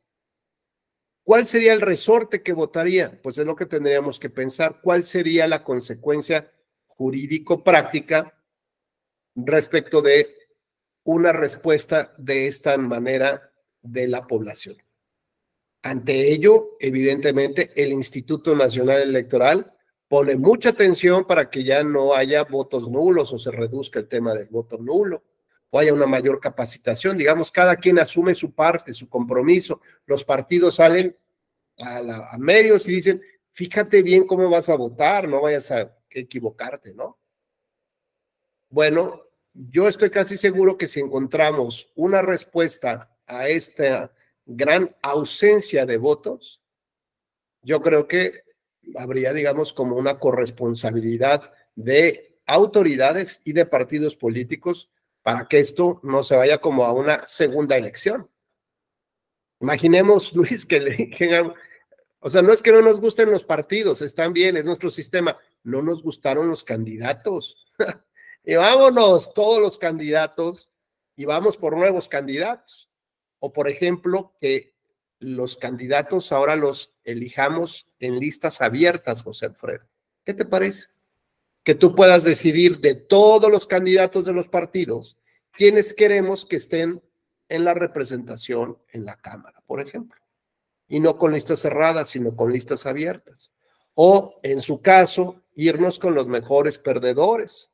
Speaker 1: ¿Cuál sería el resorte que votaría? Pues es lo que tendríamos que pensar. ¿Cuál sería la consecuencia jurídico-práctica respecto de una respuesta de esta manera de la población? Ante ello, evidentemente, el Instituto Nacional Electoral pone mucha atención para que ya no haya votos nulos o se reduzca el tema del voto nulo, o haya una mayor capacitación. Digamos, cada quien asume su parte, su compromiso. Los partidos salen a medios y dicen, fíjate bien cómo vas a votar, no vayas a equivocarte, ¿no? Bueno, yo estoy casi seguro que si encontramos una respuesta a esta gran ausencia de votos, yo creo que habría, digamos, como una corresponsabilidad de autoridades y de partidos políticos para que esto no se vaya como a una segunda elección. Imaginemos, Luis, que le digan, o sea, no es que no nos gusten los partidos, están bien, es nuestro sistema, no nos gustaron los candidatos. Y vámonos todos los candidatos y vamos por nuevos candidatos. O, por ejemplo, que los candidatos ahora los elijamos en listas abiertas, José Alfredo. ¿Qué te parece? Que tú puedas decidir de todos los candidatos de los partidos quiénes queremos que estén en la representación en la Cámara, por ejemplo. Y no con listas cerradas, sino con listas abiertas. O, en su caso, irnos con los mejores perdedores.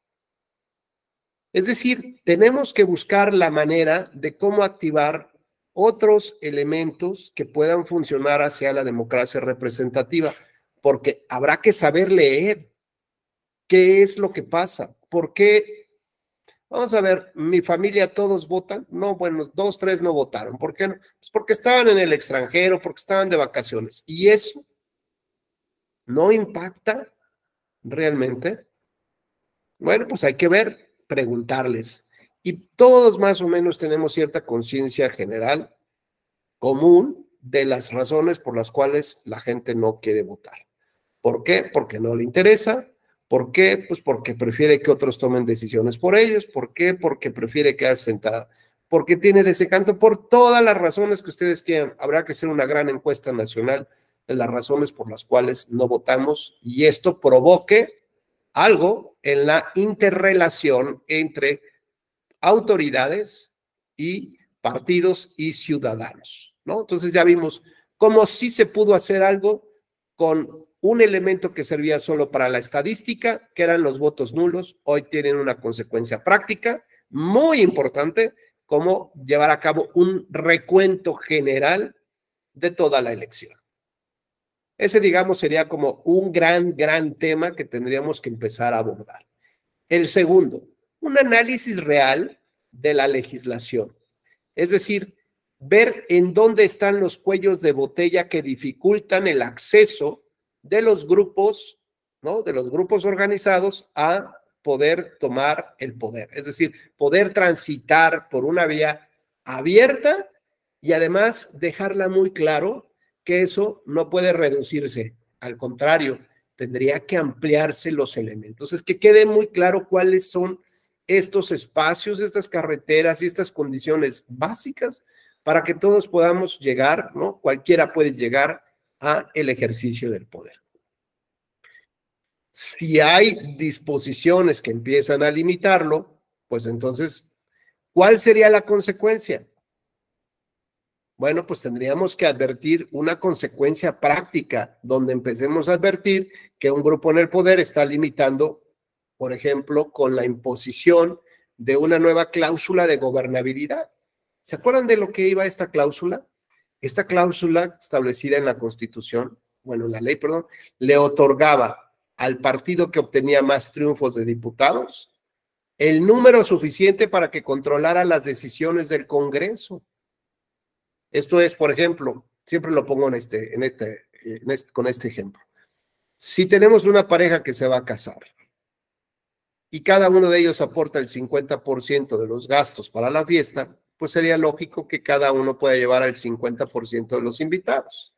Speaker 1: Es decir, tenemos que buscar la manera de cómo activar otros elementos que puedan funcionar hacia la democracia representativa, porque habrá que saber leer qué es lo que pasa, por qué. Vamos a ver, mi familia todos votan, no, bueno, 2, 3 no votaron, ¿por qué no? Pues porque estaban en el extranjero, porque estaban de vacaciones, y eso no impacta realmente. Bueno, pues hay que ver, preguntarles. Y todos más o menos tenemos cierta conciencia general común de las razones por las cuales la gente no quiere votar. ¿Por qué? Porque no le interesa. ¿Por qué? Pues porque prefiere que otros tomen decisiones por ellos. ¿Por qué? Porque prefiere quedarse sentada. Porque tiene desencanto por todas las razones que ustedes quieran. Habrá que hacer una gran encuesta nacional de las razones por las cuales no votamos y esto provoque algo en la interrelación entre autoridades y partidos y ciudadanos, ¿no? Entonces ya vimos cómo sí se pudo hacer algo con un elemento que servía solo para la estadística, que eran los votos nulos, hoy tienen una consecuencia práctica muy importante, como llevar a cabo un recuento general de toda la elección. Ese, digamos, sería como un gran tema que tendríamos que empezar a abordar. El segundo, un análisis real de la legislación. Es decir, ver en dónde están los cuellos de botella que dificultan el acceso de los grupos, ¿no? De los grupos organizados a poder tomar el poder. Es decir, poder transitar por una vía abierta y además dejarla muy claro que eso no puede reducirse. Al contrario, tendría que ampliarse los elementos. Es que quede muy claro cuáles son estos espacios, estas carreteras y estas condiciones básicas para que todos podamos llegar, ¿no? Cualquiera puede llegar a el ejercicio del poder. Si hay disposiciones que empiezan a limitarlo, pues entonces, ¿cuál sería la consecuencia? Bueno, pues tendríamos que advertir una consecuencia práctica, donde empecemos a advertir que un grupo en el poder está limitando, por ejemplo, con la imposición de una nueva cláusula de gobernabilidad. ¿Se acuerdan de lo que iba esta cláusula? Esta cláusula establecida en la Constitución, bueno, en la ley, perdón, le otorgaba al partido que obtenía más triunfos de diputados el número suficiente para que controlara las decisiones del Congreso. Esto es, por ejemplo, siempre lo pongo con este ejemplo. Si tenemos una pareja que se va a casar y cada uno de ellos aporta el 50% de los gastos para la fiesta, pues sería lógico que cada uno pueda llevar el 50% de los invitados.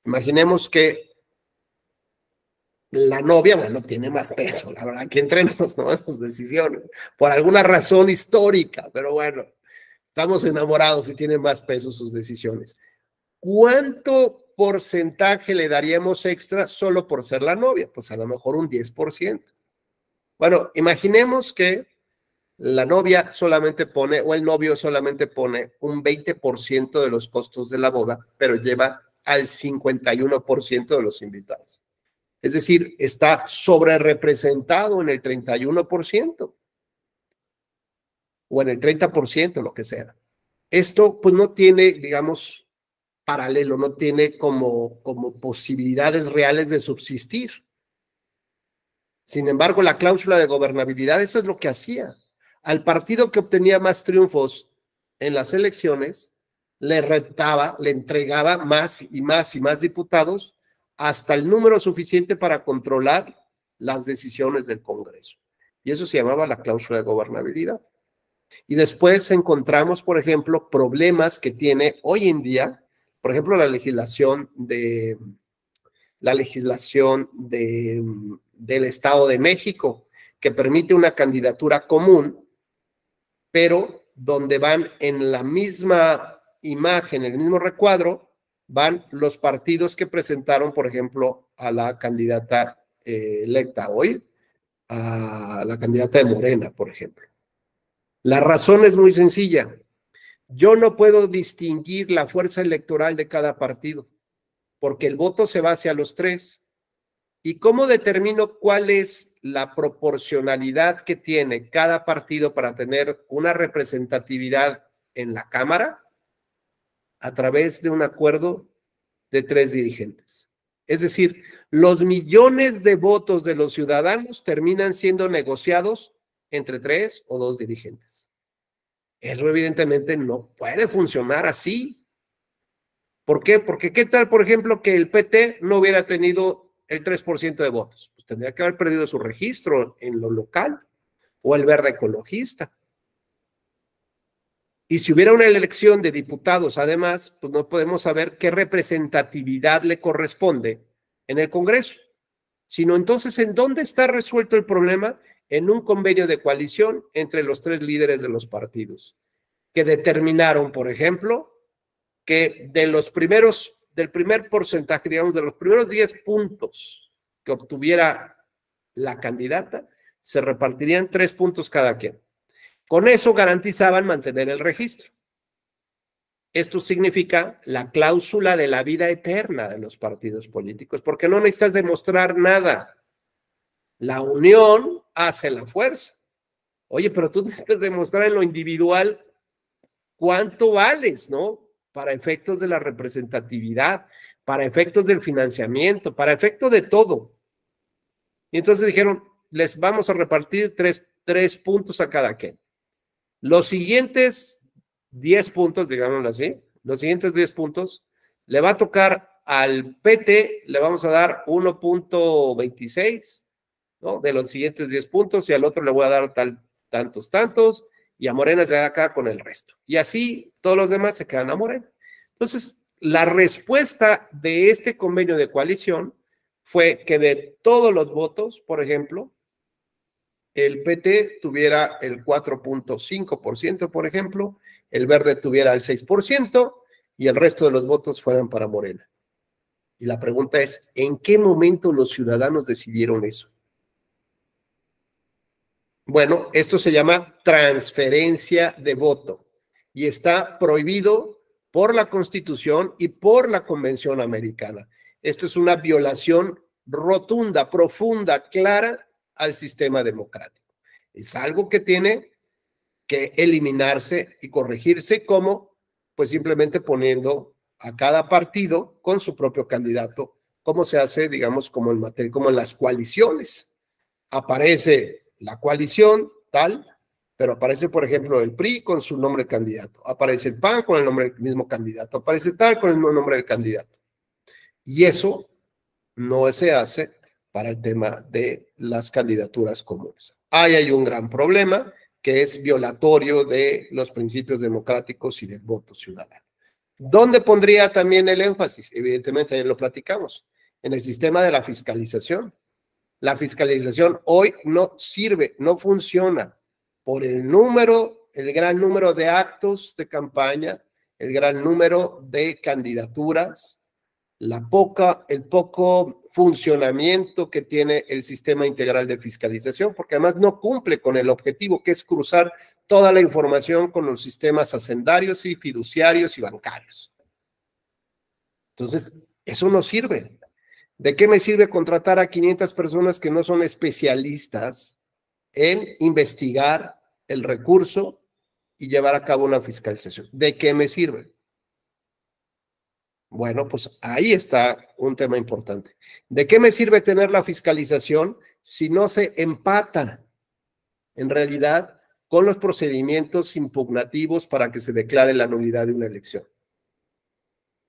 Speaker 1: Imaginemos que la novia, bueno, tiene más peso, la verdad, que entre nos, ¿no? Sus decisiones, por alguna razón histórica, pero bueno, estamos enamorados y tienen más peso sus decisiones. ¿Cuánto porcentaje le daríamos extra solo por ser la novia? Pues a lo mejor un 10%. Bueno, imaginemos que la novia solamente pone, o el novio solamente pone un 20% de los costos de la boda, pero lleva al 51% de los invitados. Es decir, está sobre representado en el 31% o en el 30%, lo que sea. Esto pues no tiene, digamos, paralelo, no tiene como posibilidades reales de subsistir. Sin embargo, la cláusula de gobernabilidad, eso es lo que hacía. Al partido que obtenía más triunfos en las elecciones, le retaba, le entregaba más y más y más diputados hasta el número suficiente para controlar las decisiones del Congreso. Y eso se llamaba la cláusula de gobernabilidad. Y después encontramos, por ejemplo, problemas que tiene hoy en día, por ejemplo, la legislación del Estado de México, que permite una candidatura común, pero donde van en la misma imagen, el mismo recuadro, van los partidos que presentaron, por ejemplo, a la candidata electa hoy, a la candidata de Morena, por ejemplo. La razón es muy sencilla. Yo no puedo distinguir la fuerza electoral de cada partido, porque el voto se va hacia los tres. ¿Y cómo determino cuál es la proporcionalidad que tiene cada partido para tener una representatividad en la Cámara? A través de un acuerdo de 3 dirigentes. Es decir, los millones de votos de los ciudadanos terminan siendo negociados entre 3 o 2 dirigentes. Eso evidentemente no puede funcionar así. ¿Por qué? Porque ¿qué tal, por ejemplo, que el PT no hubiera tenido el 3% de votos? Pues tendría que haber perdido su registro en lo local, o el Verde Ecologista. Y si hubiera una elección de diputados, además, pues no podemos saber qué representatividad le corresponde en el Congreso, sino entonces, ¿en dónde está resuelto el problema? En un convenio de coalición entre los 3 líderes de los partidos, que determinaron, por ejemplo, que del primer porcentaje, digamos, de los primeros 10 puntos que obtuviera la candidata, se repartirían 3 puntos cada quien. Con eso garantizaban mantener el registro. Esto significa la cláusula de la vida eterna de los partidos políticos, porque no necesitas demostrar nada. La unión hace la fuerza. Oye, pero tú debes demostrar en lo individual cuánto vales, ¿no? Para efectos de la representatividad, para efectos del financiamiento, para efectos de todo. Y entonces dijeron, les vamos a repartir 3 puntos a cada quien. Los siguientes 10 puntos, digámoslo así, los siguientes 10 puntos, le va a tocar al PT, le vamos a dar 1.26, ¿no? De los siguientes 10 puntos, y al otro le voy a dar tantos, y a Morena se va acá con el resto. Y así todos los demás se quedan a Morena. Entonces, la respuesta de este convenio de coalición fue que de todos los votos, por ejemplo, el PT tuviera el 4.5%, por ejemplo, el Verde tuviera el 6% y el resto de los votos fueran para Morena. Y la pregunta es, ¿en qué momento los ciudadanos decidieron eso? Bueno, esto se llama transferencia de voto y está prohibido por la Constitución y por la Convención Americana. Esto es una violación rotunda, profunda, clara al sistema democrático. Es algo que tiene que eliminarse y corregirse, como pues simplemente poniendo a cada partido con su propio candidato, como se hace, digamos, como en las coaliciones. Aparece la coalición tal, pero aparece, por ejemplo, el PRI con su nombre de candidato, aparece el PAN con el nombre del mismo candidato, aparece tal con el mismo nombre del candidato. Y eso no se hace para el tema de las candidaturas comunes. Ahí hay un gran problema que es violatorio de los principios democráticos y del voto ciudadano. ¿Dónde pondría también el énfasis? Evidentemente, ya lo platicamos, en el sistema de la fiscalización. La fiscalización hoy no sirve, no funciona por el número, el gran número de actos de campaña, el gran número de candidaturas, el poco funcionamiento que tiene el sistema integral de fiscalización, porque además no cumple con el objetivo, que es cruzar toda la información con los sistemas hacendarios y fiduciarios y bancarios. Entonces, eso no sirve. ¿De qué me sirve contratar a 500 personas que no son especialistas en investigar el recurso y llevar a cabo una fiscalización? ¿De qué me sirve? Bueno, pues ahí está un tema importante. ¿De qué me sirve tener la fiscalización si no se empata en realidad con los procedimientos impugnativos para que se declare la nulidad de una elección?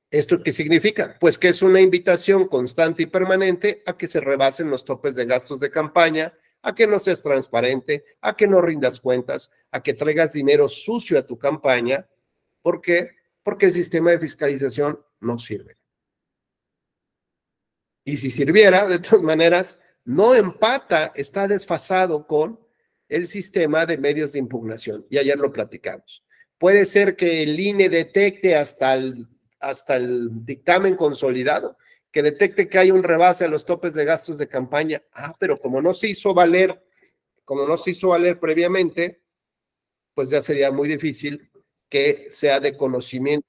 Speaker 1: ¿Esto qué significa? Pues que es una invitación constante y permanente a que se rebasen los topes de gastos de campaña, a que no seas transparente, a que no rindas cuentas, a que traigas dinero sucio a tu campaña. ¿Por qué? Porque el sistema de fiscalización no sirve. Y si sirviera, de todas maneras, no empata, está desfasado con el sistema de medios de impugnación. Y ayer lo platicamos. Puede ser que el INE detecte hasta el dictamen consolidado, que detecte que hay un rebase a los topes de gastos de campaña. Pero como no se hizo valer previamente, pues ya sería muy difícil que sea de conocimiento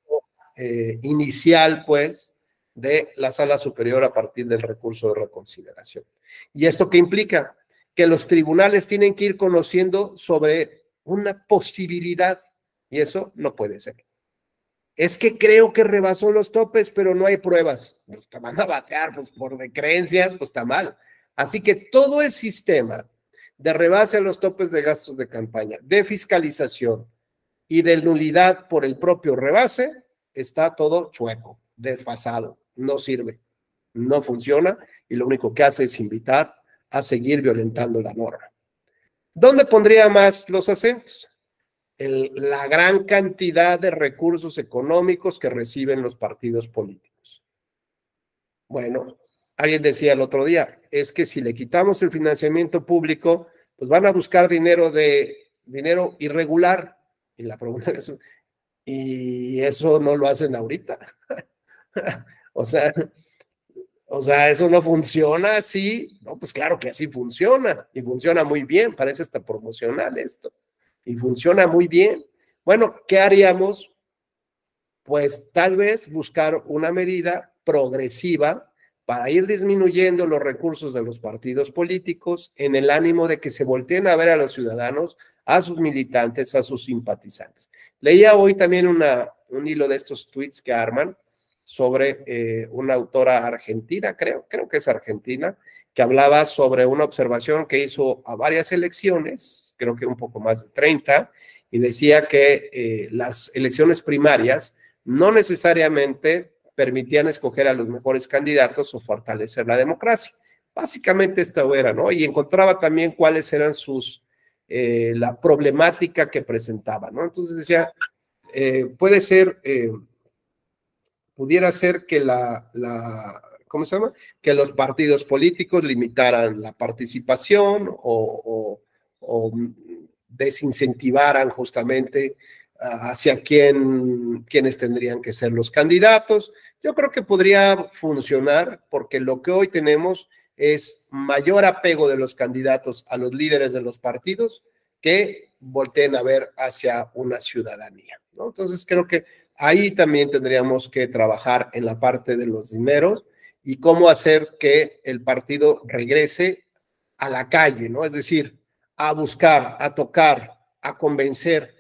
Speaker 1: inicial, pues, de la Sala Superior a partir del recurso de reconsideración. ¿Y esto qué implica? Que los tribunales tienen que ir conociendo sobre una posibilidad, y eso no puede ser. Es que creo que rebasó los topes, pero no hay pruebas. Pues te van a batear, pues por de creencias, pues está mal. Así que todo el sistema de rebase a los topes de gastos de campaña, de fiscalización y de nulidad por el propio rebase, está todo chueco, desfasado, no sirve, no funciona y lo único que hace es invitar a seguir violentando la norma. ¿Dónde pondría más los acentos? La gran cantidad de recursos económicos que reciben los partidos políticos. Bueno, alguien decía el otro día, es que si le quitamos el financiamiento público, pues van a buscar dinero irregular. Y la pregunta es, ¿y eso no lo hacen ahorita? O sea, eso no funciona así. No, pues claro que así funciona, y funciona muy bien, parece hasta promocional esto. Y funciona muy bien. Bueno, ¿qué haríamos? Pues tal vez buscar una medida progresiva para ir disminuyendo los recursos de los partidos políticos en el ánimo de que se volteen a ver a los ciudadanos, a sus militantes, a sus simpatizantes. Leía hoy también un hilo de estos tweets que arman sobre una autora argentina, creo que es argentina, que hablaba sobre una observación que hizo a varias elecciones, creo que un poco más de 30, y decía que las elecciones primarias no necesariamente permitían escoger a los mejores candidatos o fortalecer la democracia. Básicamente esto era, ¿no? Y encontraba también cuáles eran la problemática que presentaban, ¿no? Entonces decía, pudiera ser que ¿cómo se llama? Que los partidos políticos limitaran la participación o desincentivaran justamente hacia quiénes tendrían que ser los candidatos. Yo creo que podría funcionar porque lo que hoy tenemos es mayor apego de los candidatos a los líderes de los partidos que volteen a ver hacia una ciudadanía, ¿no? Entonces creo que ahí también tendríamos que trabajar en la parte de los dineros y cómo hacer que el partido regrese a la calle, ¿no? Es decir, a buscar, a tocar, a convencer.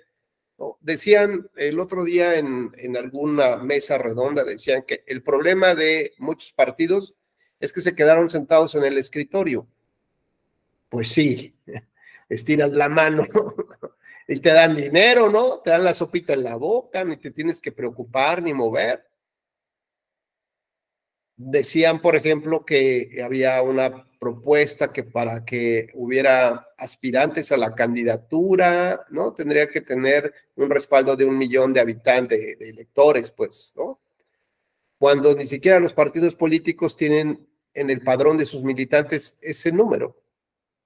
Speaker 1: ¿No? Decían el otro día en alguna mesa redonda, decían que el problema de muchos partidos es que se quedaron sentados en el escritorio. Pues sí, estiras la mano y te dan dinero, ¿no? Te dan la sopita en la boca, ni te tienes que preocupar ni mover. Decían, por ejemplo, que había una propuesta que para que hubiera aspirantes a la candidatura, ¿no? Tendría que tener un respaldo de 1 millón de habitantes, de electores, pues, ¿no? Cuando ni siquiera los partidos políticos tienen en el padrón de sus militantes ese número,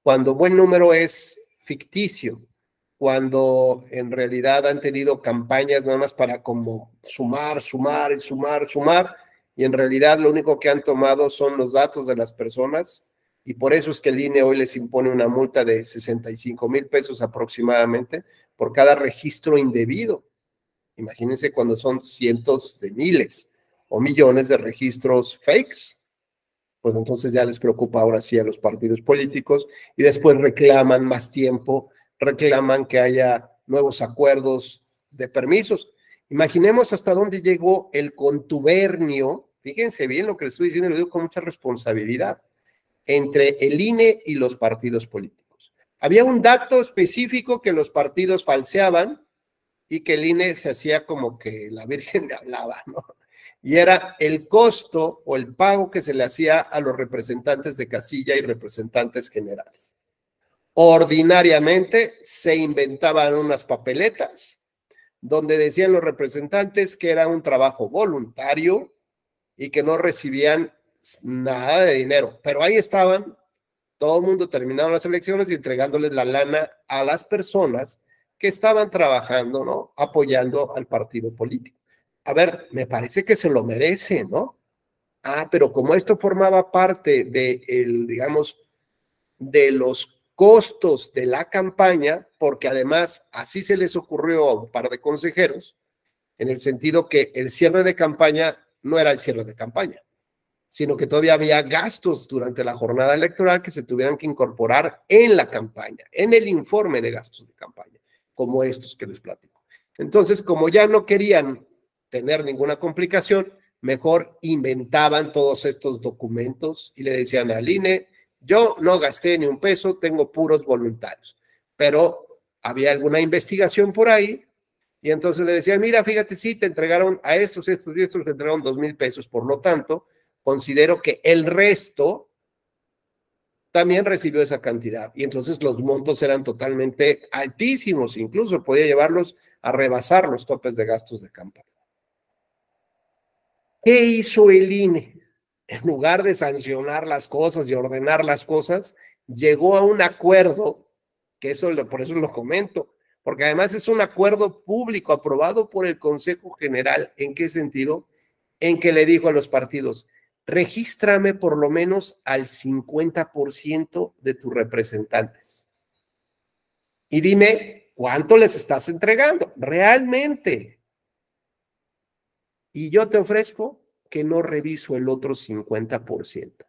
Speaker 1: cuando buen número es ficticio, cuando en realidad han tenido campañas nada más para como sumar, y en realidad lo único que han tomado son los datos de las personas, y por eso es que el INE hoy les impone una multa de 65,000 pesos aproximadamente por cada registro indebido. Imagínense cuando son cientos de miles o millones de registros fakes, pues entonces ya les preocupa ahora sí a los partidos políticos y después reclaman más tiempo, reclaman que haya nuevos acuerdos de permisos. Imaginemos hasta dónde llegó el contubernio, fíjense bien lo que les estoy diciendo, lo digo con mucha responsabilidad, entre el INE y los partidos políticos. Había un dato específico que los partidos falseaban y que el INE se hacía como que la Virgen le hablaba, ¿no? Y era el costo o el pago que se le hacía a los representantes de casilla y representantes generales. Ordinariamente se inventaban unas papeletas donde decían los representantes que era un trabajo voluntario y que no recibían nada de dinero, pero ahí estaban, todo el mundo terminando las elecciones y entregándoles la lana a las personas que estaban trabajando, ¿no? Apoyando al partido político. A ver, me parece que se lo merece, ¿no? Pero como esto formaba parte de, digamos, de los costos de la campaña, porque además así se les ocurrió a un par de consejeros, en el sentido que el cierre de campaña no era el cierre de campaña, sino que todavía había gastos durante la jornada electoral que se tuvieran que incorporar en la campaña, en el informe de gastos de campaña, como estos que les platico. Entonces, como ya no querían tener ninguna complicación, mejor inventaban todos estos documentos y le decían al INE, yo no gasté ni un peso, tengo puros voluntarios, pero había alguna investigación por ahí y entonces le decían, mira, fíjate, sí, te entregaron a estos, te entregaron 2,000 pesos, por lo tanto, considero que el resto también recibió esa cantidad y entonces los montos eran totalmente altísimos, incluso podía llevarlos a rebasar los topes de gastos de campaña. ¿Qué hizo el INE? En lugar de sancionar las cosas y ordenar las cosas, llegó a un acuerdo, que eso por eso lo comento, porque además es un acuerdo público aprobado por el Consejo General. ¿En qué sentido? En que le dijo a los partidos, regístrame por lo menos al 50% de tus representantes. Y dime, ¿cuánto les estás entregando? Realmente. Y yo te ofrezco que no reviso el otro 50%.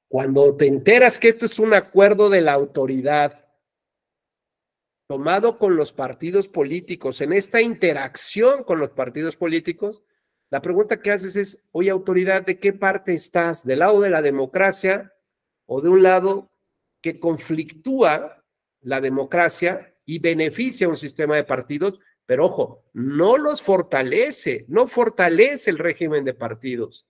Speaker 1: Cuando te enteras que esto es un acuerdo de la autoridad tomado con los partidos políticos, en esta interacción con los partidos políticos, la pregunta que haces es, oye, autoridad, ¿de qué parte estás? ¿Del lado de la democracia o de un lado que conflictúa la democracia y beneficia un sistema de partidos? Pero ojo, no los fortalece, no fortalece el régimen de partidos.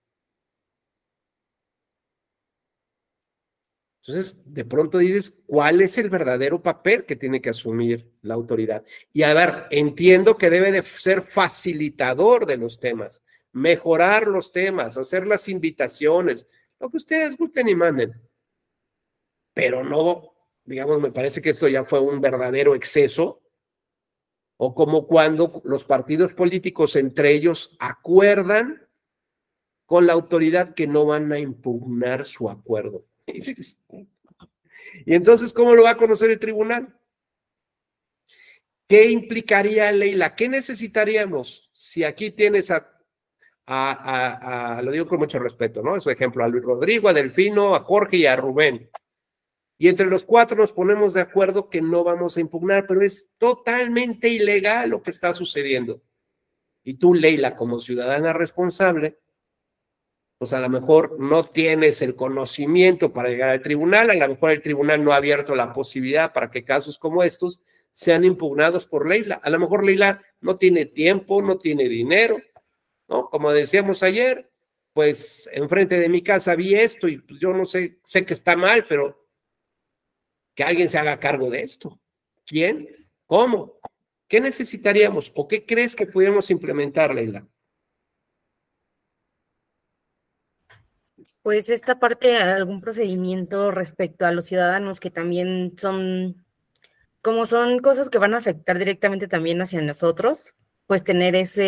Speaker 1: Entonces, de pronto dices, ¿cuál es el verdadero papel que tiene que asumir la autoridad? Y a ver, entiendo que debe de ser facilitador de los temas, mejorar los temas, hacer las invitaciones, lo que ustedes gusten y manden. Pero no, digamos, me parece que esto ya fue un verdadero exceso, o como cuando los partidos políticos entre ellos acuerdan con la autoridad que no van a impugnar su acuerdo. Y entonces, ¿cómo lo va a conocer el tribunal? ¿Qué implicaría, Leila? ¿Qué necesitaríamos si aquí tienes lo digo con mucho respeto, ¿no? Es un ejemplo, a Luis Rodrigo, a Delfino, a Jorge y a Rubén. Y entre los cuatro nos ponemos de acuerdo que no vamos a impugnar, pero es totalmente ilegal lo que está sucediendo. Y tú, Leila, como ciudadana responsable, pues a lo mejor no tienes el conocimiento para llegar al tribunal, a lo mejor el tribunal no ha abierto la posibilidad para que casos como estos sean impugnados por Leila. A lo mejor Leila no tiene tiempo, no tiene dinero, ¿no? Como decíamos ayer, pues enfrente de mi casa vi esto y pues yo no sé que está mal, pero que alguien se haga cargo de esto. ¿Quién? ¿Cómo? ¿Qué necesitaríamos? ¿O qué crees que pudiéramos implementar, Leila?
Speaker 6: Pues esta parte, algún procedimiento respecto a los ciudadanos que también son, como son cosas que van a afectar directamente también hacia nosotros, pues tener esa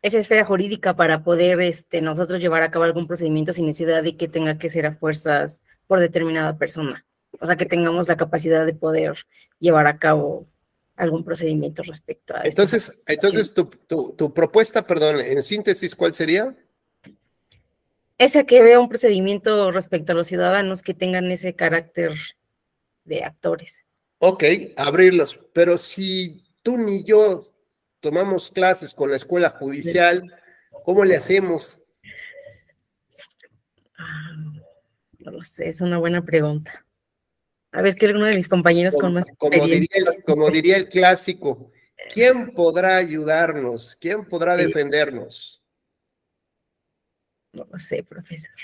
Speaker 6: esfera jurídica para poder nosotros llevar a cabo algún procedimiento sin necesidad de que tenga que ser a fuerzas por determinada persona. O sea, que tengamos la capacidad de poder llevar a cabo algún procedimiento respecto a esto.
Speaker 1: Entonces tu propuesta, perdón, en síntesis, ¿cuál sería?
Speaker 6: Esa que vea un procedimiento respecto a los ciudadanos que tengan ese carácter de actores.
Speaker 1: Ok, abrirlos. Pero si tú ni yo tomamos clases con la escuela judicial, ¿cómo le hacemos?
Speaker 6: No lo sé, es una buena pregunta. A ver, que alguno de mis compañeros con más experiencia.
Speaker 1: Como diría el clásico, ¿quién podrá ayudarnos? ¿Quién podrá defendernos?
Speaker 6: No lo sé, profesor.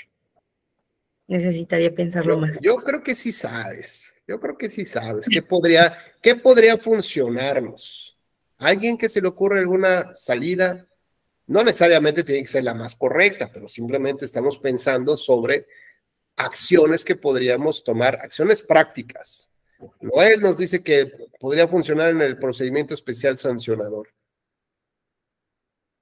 Speaker 6: Necesitaría pensarlo más.
Speaker 1: Yo creo que sí sabes. Yo creo que sí sabes. ¿Qué podría funcionarnos? ¿Alguien que se le ocurra alguna salida? No necesariamente tiene que ser la más correcta, pero simplemente estamos pensando sobre acciones que podríamos tomar, acciones prácticas. Noel nos dice que podría funcionar en el procedimiento especial sancionador.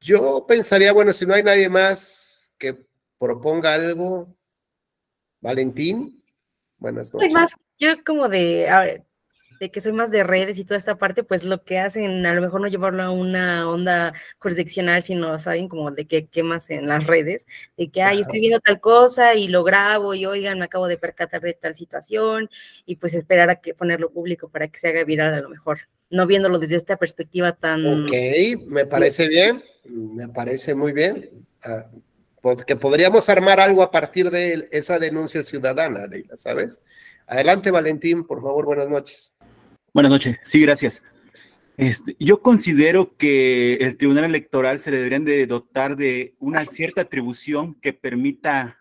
Speaker 1: Yo pensaría, bueno, si no hay nadie más que proponga algo, Valentín, buenas noches.
Speaker 6: Soy más, yo como de que soy más de redes y toda esta parte, pues lo que hacen, a lo mejor no llevarlo a una onda jurisdiccional, sino saben como de que quemas en las redes, de que, ay, estoy viendo tal cosa y lo grabo y oigan, me acabo de percatar de tal situación y pues esperar a que ponerlo público para que se haga viral a lo mejor, no viéndolo desde esta perspectiva tan...
Speaker 1: Ok, me parece bien, me parece muy bien. Que podríamos armar algo a partir de esa denuncia ciudadana, Leila, ¿sabes? Adelante, Valentín, por favor, buenas noches.
Speaker 7: Buenas noches, sí, gracias. Yo considero que el Tribunal Electoral se le deberían de dotar de una cierta atribución que permita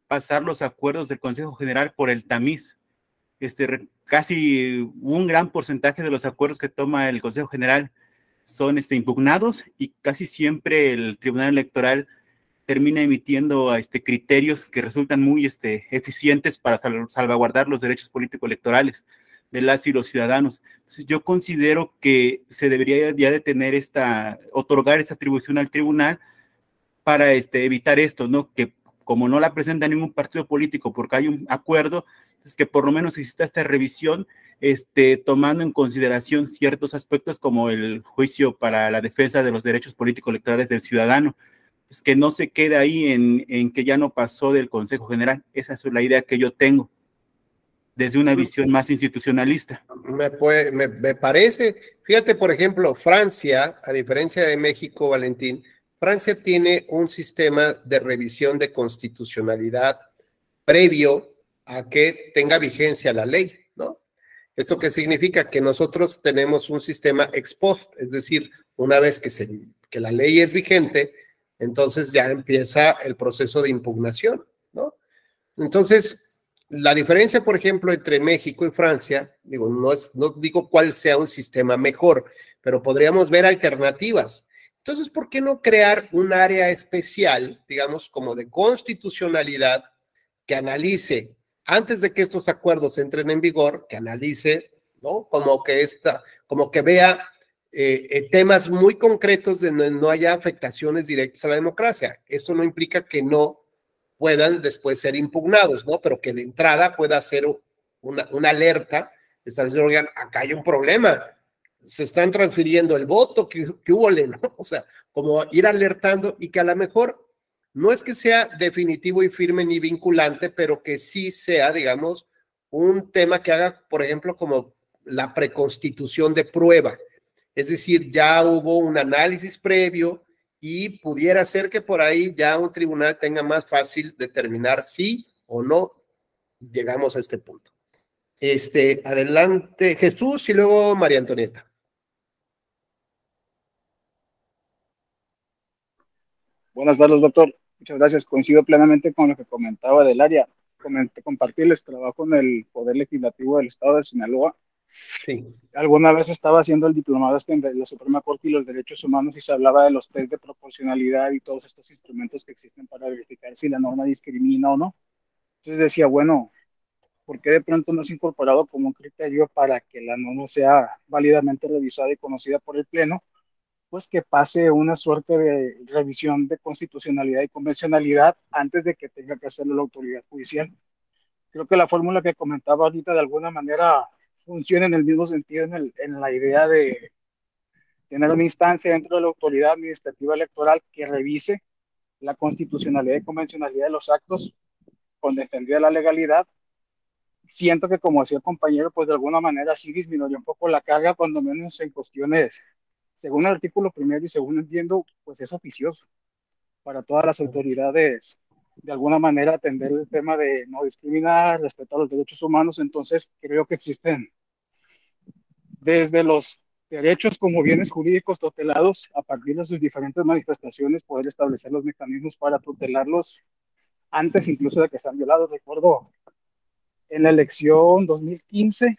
Speaker 7: pasar los acuerdos del Consejo General por el tamiz. Casi un gran porcentaje de los acuerdos que toma el Consejo General son impugnados y casi siempre el Tribunal Electoral termina emitiendo criterios que resultan muy eficientes para salvaguardar los derechos político-electorales de las y los ciudadanos. Entonces, yo considero que se debería ya de tener otorgar esta atribución al tribunal para evitar esto, ¿no? Que como no la presenta ningún partido político porque hay un acuerdo, es que por lo menos exista esta revisión, tomando en consideración ciertos aspectos como el juicio para la defensa de los derechos político-electorales del ciudadano. Es que no se quede ahí en que ya no pasó del Consejo General. Esa es la idea que yo tengo, desde una visión más institucionalista.
Speaker 1: Me parece, fíjate, por ejemplo, Francia, a diferencia de México, Valentín, Francia tiene un sistema de revisión de constitucionalidad previo a que tenga vigencia la ley, ¿no? ¿Esto qué significa? Que nosotros tenemos un sistema ex post, es decir, una vez que la ley es vigente, entonces ya empieza el proceso de impugnación, ¿no? Entonces, la diferencia, por ejemplo, entre México y Francia, no digo cuál sea un sistema mejor, pero podríamos ver alternativas. Entonces, ¿por qué no crear un área especial, digamos, como de constitucionalidad, que analice, antes de que estos acuerdos entren en vigor, que analice, ¿no? Como que vea temas muy concretos de donde no haya afectaciones directas a la democracia. Esto no implica que no puedan después ser impugnados, ¿no? Pero que de entrada pueda ser una alerta, establecer, oigan, acá hay un problema, se están transfiriendo el voto, que hubo, ¿no? O sea, como ir alertando y que a lo mejor no es que sea definitivo y firme ni vinculante, pero que sí sea, digamos, un tema que haga, por ejemplo, como la preconstitución de prueba. Es decir, ya hubo un análisis previo y pudiera ser que por ahí ya un tribunal tenga más fácil determinar si o no llegamos a este punto. Adelante, Jesús y luego María Antonieta.
Speaker 8: Buenas tardes, doctor. Muchas gracias. Coincido plenamente con lo que comentaba del área. Compartirles trabajo en el Poder Legislativo del Estado de Sinaloa
Speaker 1: Sí.
Speaker 8: Alguna vez estaba haciendo el diplomado de la Suprema Corte y los Derechos Humanos y se hablaba de los test de proporcionalidad y todos estos instrumentos que existen para verificar si la norma discrimina o no. Entonces decía, bueno, ¿por qué de pronto no es incorporado como un criterio para que la norma sea válidamente revisada y conocida por el Pleno? Pues que pase una suerte de revisión de constitucionalidad y convencionalidad antes de que tenga que hacerlo la autoridad judicial. Creo que la fórmula que comentaba ahorita de alguna manera funciona en el mismo sentido en la idea de tener una instancia dentro de la autoridad administrativa electoral que revise la constitucionalidad y convencionalidad de los actos con defendida la legalidad. Siento que, como decía el compañero, pues de alguna manera sí disminuye un poco la carga, cuando menos en cuestiones, según el artículo primero y según entiendo, pues es oficioso para todas las autoridades de alguna manera atender el tema de no discriminar, respetar los derechos humanos. Entonces creo que existen desde los derechos como bienes jurídicos tutelados, a partir de sus diferentes manifestaciones, poder establecer los mecanismos para tutelarlos antes incluso de que sean violados. Recuerdo en la elección 2015,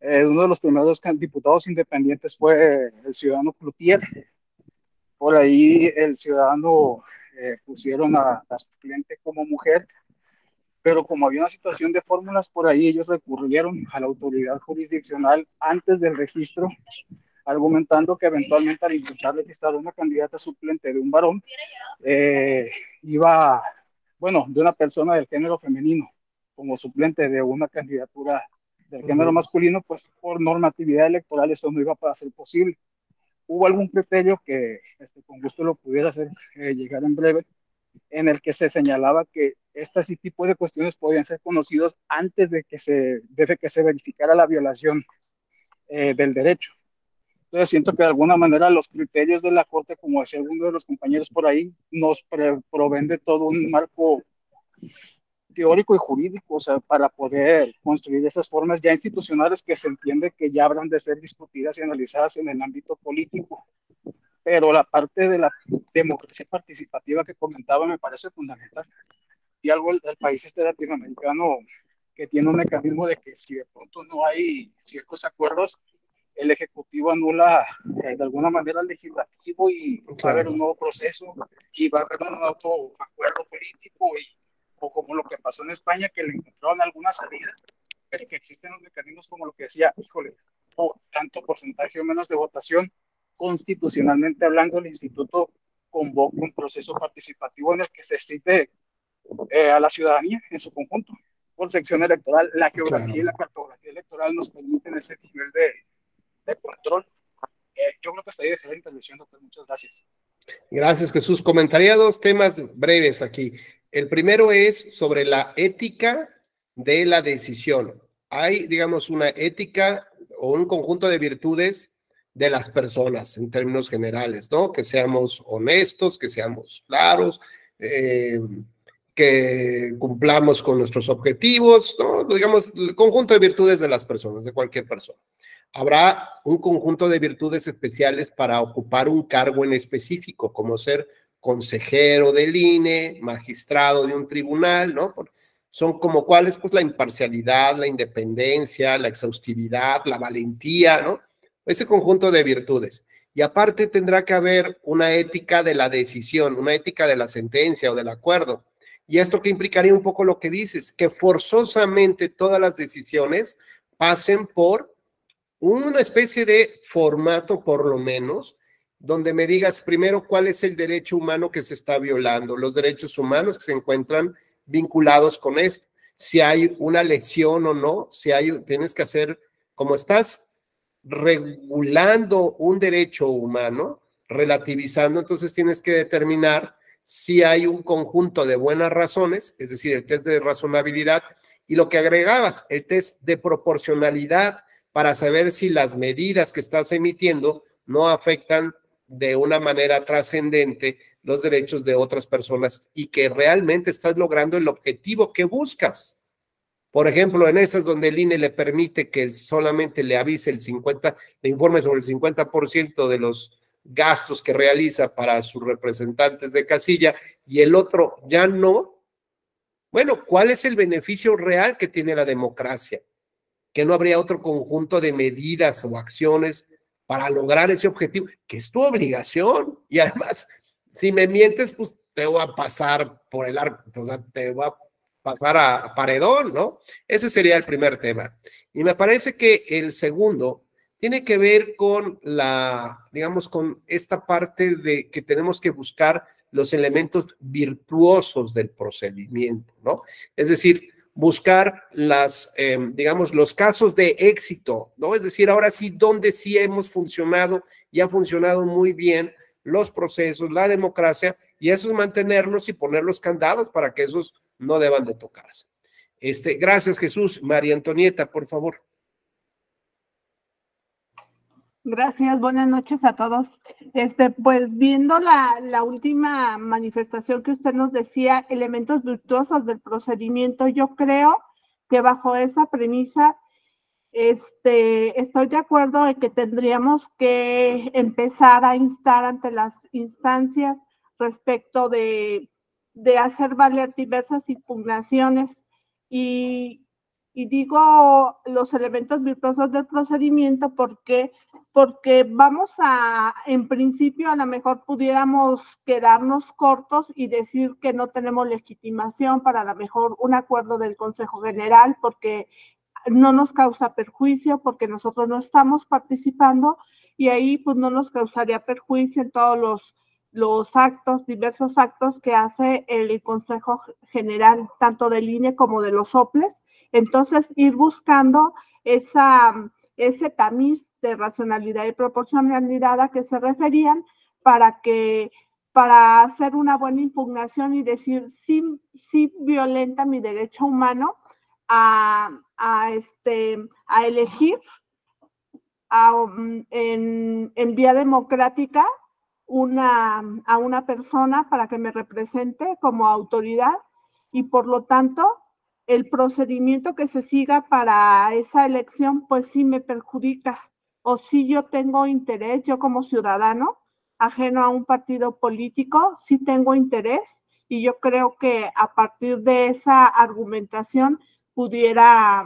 Speaker 8: uno de los primeros diputados independientes fue el ciudadano Cloutier. Por ahí el ciudadano pusieron a la suplente como mujer, pero como había una situación de fórmulas por ahí, ellos recurrieron a la autoridad jurisdiccional antes del registro, argumentando que eventualmente al intentar registrar una candidata suplente de un varón, iba, bueno, de una persona del género femenino, como suplente de una candidatura del género masculino, pues por normatividad electoral eso no iba a ser posible. Hubo algún criterio que con gusto lo pudiera hacer llegar en breve, en el que se señalaba que este tipo de cuestiones podían ser conocidos antes de que se verificara la violación del derecho. Entonces siento que de alguna manera los criterios de la Corte, como decía alguno de los compañeros por ahí, nos proveen de todo un marco teórico y jurídico, o sea, para poder construir esas formas ya institucionales que se entiende que ya habrán de ser discutidas y analizadas en el ámbito político. Pero la parte de la democracia participativa que comentaba me parece fundamental. Y algo del país latinoamericano que tiene un mecanismo de que si de pronto no hay ciertos acuerdos, el Ejecutivo anula de alguna manera al Legislativo y va a haber un nuevo proceso y va a haber un nuevo acuerdo político, o como lo que pasó en España, que le encontraron alguna salida, pero que existen los mecanismos como lo que decía, híjole, o tanto porcentaje o menos de votación. Constitucionalmente hablando, el instituto convoca un proceso participativo en el que se cite a la ciudadanía en su conjunto. Por sección electoral, la geografía y la cartografía electoral nos permiten ese nivel de control. Yo creo que hasta ahí dejaré la intervención, doctor. Muchas gracias.
Speaker 1: Gracias, Jesús. Comentaría dos temas breves aquí. El primero es sobre la ética de la decisión. Hay, digamos, una ética o un conjunto de virtudes de las personas en términos generales, ¿no? Que seamos honestos, que seamos claros, que cumplamos con nuestros objetivos, ¿no? Digamos, el conjunto de virtudes de las personas, de cualquier persona. Habrá un conjunto de virtudes especiales para ocupar un cargo en específico, como ser consejero del INE, magistrado de un tribunal, ¿no? Son como cuáles, pues la imparcialidad, la independencia, la exhaustividad, la valentía, ¿no? Ese conjunto de virtudes. Y aparte tendrá que haber una ética de la decisión, una ética de la sentencia o del acuerdo. Y esto que implicaría un poco lo que dices, que forzosamente todas las decisiones pasen por una especie de formato, por lo menos, donde me digas primero cuál es el derecho humano que se está violando, los derechos humanos que se encuentran vinculados con esto, si hay una lesión o no, tienes que hacer, como estás regulando un derecho humano, relativizando, entonces tienes que determinar si hay un conjunto de buenas razones, es decir, el test de razonabilidad, y lo que agregabas, el test de proporcionalidad, para saber si las medidas que estás emitiendo no afectan de una manera trascendente los derechos de otras personas y que realmente estás logrando el objetivo que buscas. Por ejemplo, en esas donde el INE le permite que solamente le avise le informe sobre el 50% de los gastos que realiza para sus representantes de casilla y el otro ya no. Bueno, ¿cuál es el beneficio real que tiene la democracia? que no habría otro conjunto de medidas o acciones para lograr ese objetivo, que es tu obligación. Y además, si me mientes, pues te voy a pasar por el arco, o sea, te voy a pasar a paredón, ¿no? Ese sería el primer tema. Y me parece que el segundo tiene que ver con digamos, con esta parte de que tenemos que buscar los elementos virtuosos del procedimiento, ¿no? Es decir, buscar digamos, los casos de éxito, ¿no? Es decir, ahora sí, donde sí hemos funcionado y ha funcionado muy bien los procesos, la democracia, y esos mantenerlos y poner los candados para que esos no deban de tocarse. Gracias, Jesús. María Antonieta, por favor.
Speaker 9: Gracias, buenas noches a todos. Pues viendo la última manifestación que usted nos decía, elementos virtuosos del procedimiento, yo creo que bajo esa premisa, estoy de acuerdo en que tendríamos que empezar a instar ante las instancias respecto de hacer valer diversas impugnaciones y digo los elementos virtuosos del procedimiento porque vamos en principio, a lo mejor pudiéramos quedarnos cortos y decir que no tenemos legitimación para a lo mejor un acuerdo del Consejo General, porque no nos causa perjuicio, porque nosotros no estamos participando, y ahí pues no nos causaría perjuicio en todos los actos, diversos actos que hace el Consejo General, tanto del INE como de los soples. Entonces, ir buscando ese tamiz de racionalidad y proporcionalidad a que se referían para hacer una buena impugnación y decir sí violenta mi derecho humano a elegir en vía democrática a una persona para que me represente como autoridad, y por lo tanto el procedimiento que se siga para esa elección pues sí me perjudica, o sí yo tengo interés, yo como ciudadano ajeno a un partido político, sí tengo interés, y yo creo que a partir de esa argumentación pudiera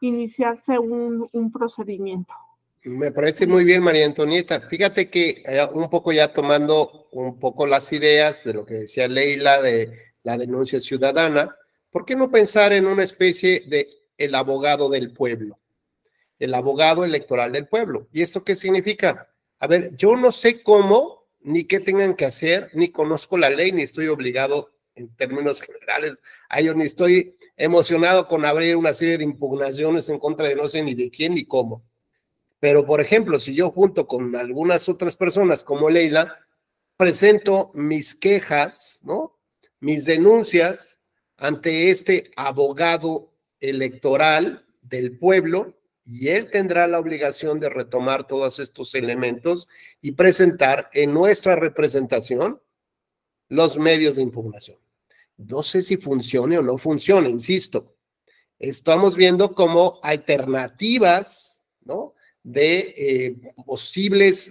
Speaker 9: iniciarse un procedimiento.
Speaker 1: Me parece muy bien, María Antonieta. Fíjate que un poco ya tomando un poco las ideas de lo que decía Leila de la denuncia ciudadana, ¿por qué no pensar en una especie de el abogado del pueblo? El abogado electoral del pueblo. ¿Y esto qué significa? A ver, yo no sé cómo, ni qué tengan que hacer, ni conozco la ley, ni estoy obligado en términos generales a ello, ni estoy emocionado con abrir una serie de impugnaciones en contra de no sé ni de quién ni cómo. Pero, por ejemplo, si yo junto con algunas otras personas como Leila, presento mis quejas, ¿no? Mis denuncias ante este abogado electoral del pueblo, y él tendrá la obligación de retomar todos estos elementos y presentar en nuestra representación los medios de impugnación. No sé si funcione o no funcione, insisto. Estamos viendo como alternativas, ¿no?, de posibles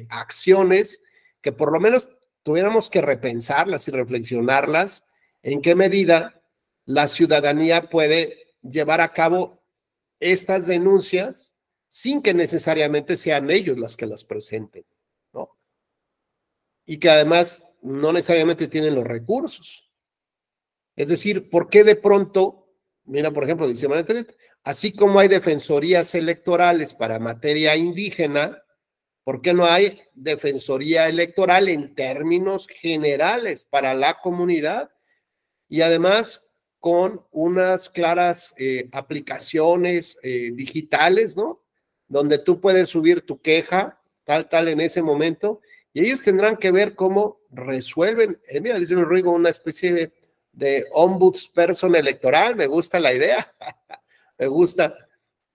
Speaker 1: acciones que por lo menos tuviéramos que repensarlas y reflexionarlas, en qué medida la ciudadanía puede llevar a cabo estas denuncias sin que necesariamente sean ellos las que las presenten, ¿no? Y que además no necesariamente tienen los recursos. Es decir, ¿por qué de pronto, mira, por ejemplo, dice María Antonieta, así como hay defensorías electorales para materia indígena, ¿por qué no hay defensoría electoral en términos generales para la comunidad? Y además con unas claras aplicaciones digitales, ¿no?, donde tú puedes subir tu queja, tal, en ese momento, y ellos tendrán que ver cómo resuelven. Mira, dice Rodrigo, una especie de ombudsperson electoral, me gusta la idea, me gusta.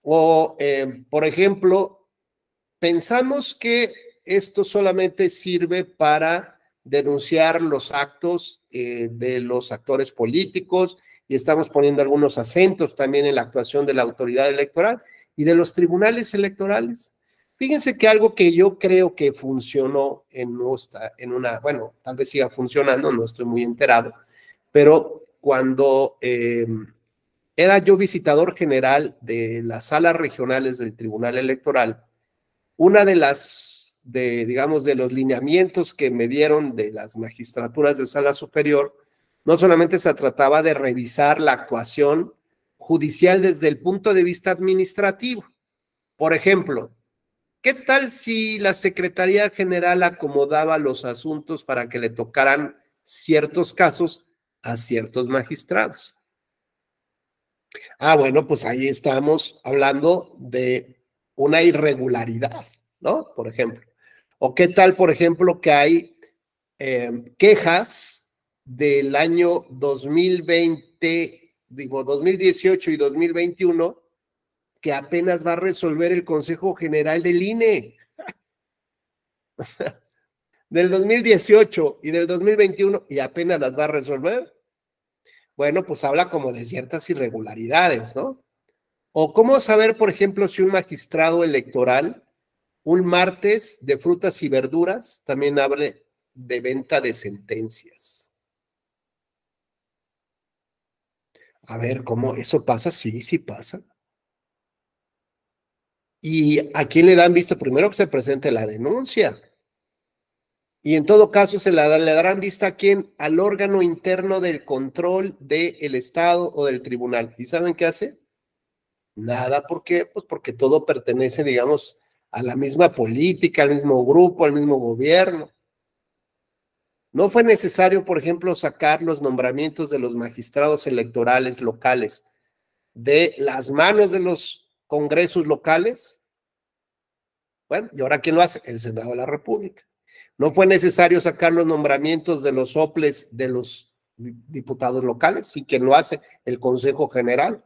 Speaker 1: O, por ejemplo, pensamos que esto solamente sirve para denunciar los actos de los actores políticos, y estamos poniendo algunos acentos también en la actuación de la autoridad electoral y de los tribunales electorales. Fíjense que algo que yo creo que funcionó bueno, tal vez siga funcionando, no estoy muy enterado, pero cuando era yo visitador general de las salas regionales del Tribunal Electoral. Una de digamos, de los lineamientos que me dieron de las magistraturas de sala superior, no solamente se trataba de revisar la actuación judicial desde el punto de vista administrativo. Por ejemplo, ¿qué tal si la Secretaría General acomodaba los asuntos para que le tocaran ciertos casos a ciertos magistrados? Bueno, pues ahí estamos hablando de una irregularidad, ¿no? Por ejemplo. ¿O qué tal, por ejemplo, que hay quejas del año 2018 y 2021 que apenas va a resolver el Consejo General del INE? O sea, del 2018 y del 2021 y apenas las va a resolver. Bueno, pues habla como de ciertas irregularidades, ¿no? O cómo saber, por ejemplo, si un magistrado electoral un martes de frutas y verduras también hable de venta de sentencias. A ver, ¿cómo eso pasa? Sí, sí pasa. ¿Y a quién le dan vista? Primero que se presente la denuncia. Y en todo caso le darán vista a quién, al órgano interno del control del Estado o del tribunal. ¿Y saben qué hace? Nada. ¿Por qué? Pues porque todo pertenece, digamos, a la misma política, al mismo grupo, al mismo gobierno. No fue necesario, por ejemplo, sacar los nombramientos de los magistrados electorales locales de las manos de los congresos locales. Bueno, ¿y ahora quién lo hace? El Senado de la República. No fue necesario sacar los nombramientos de los soples de los diputados locales, y quien lo hace, el Consejo General.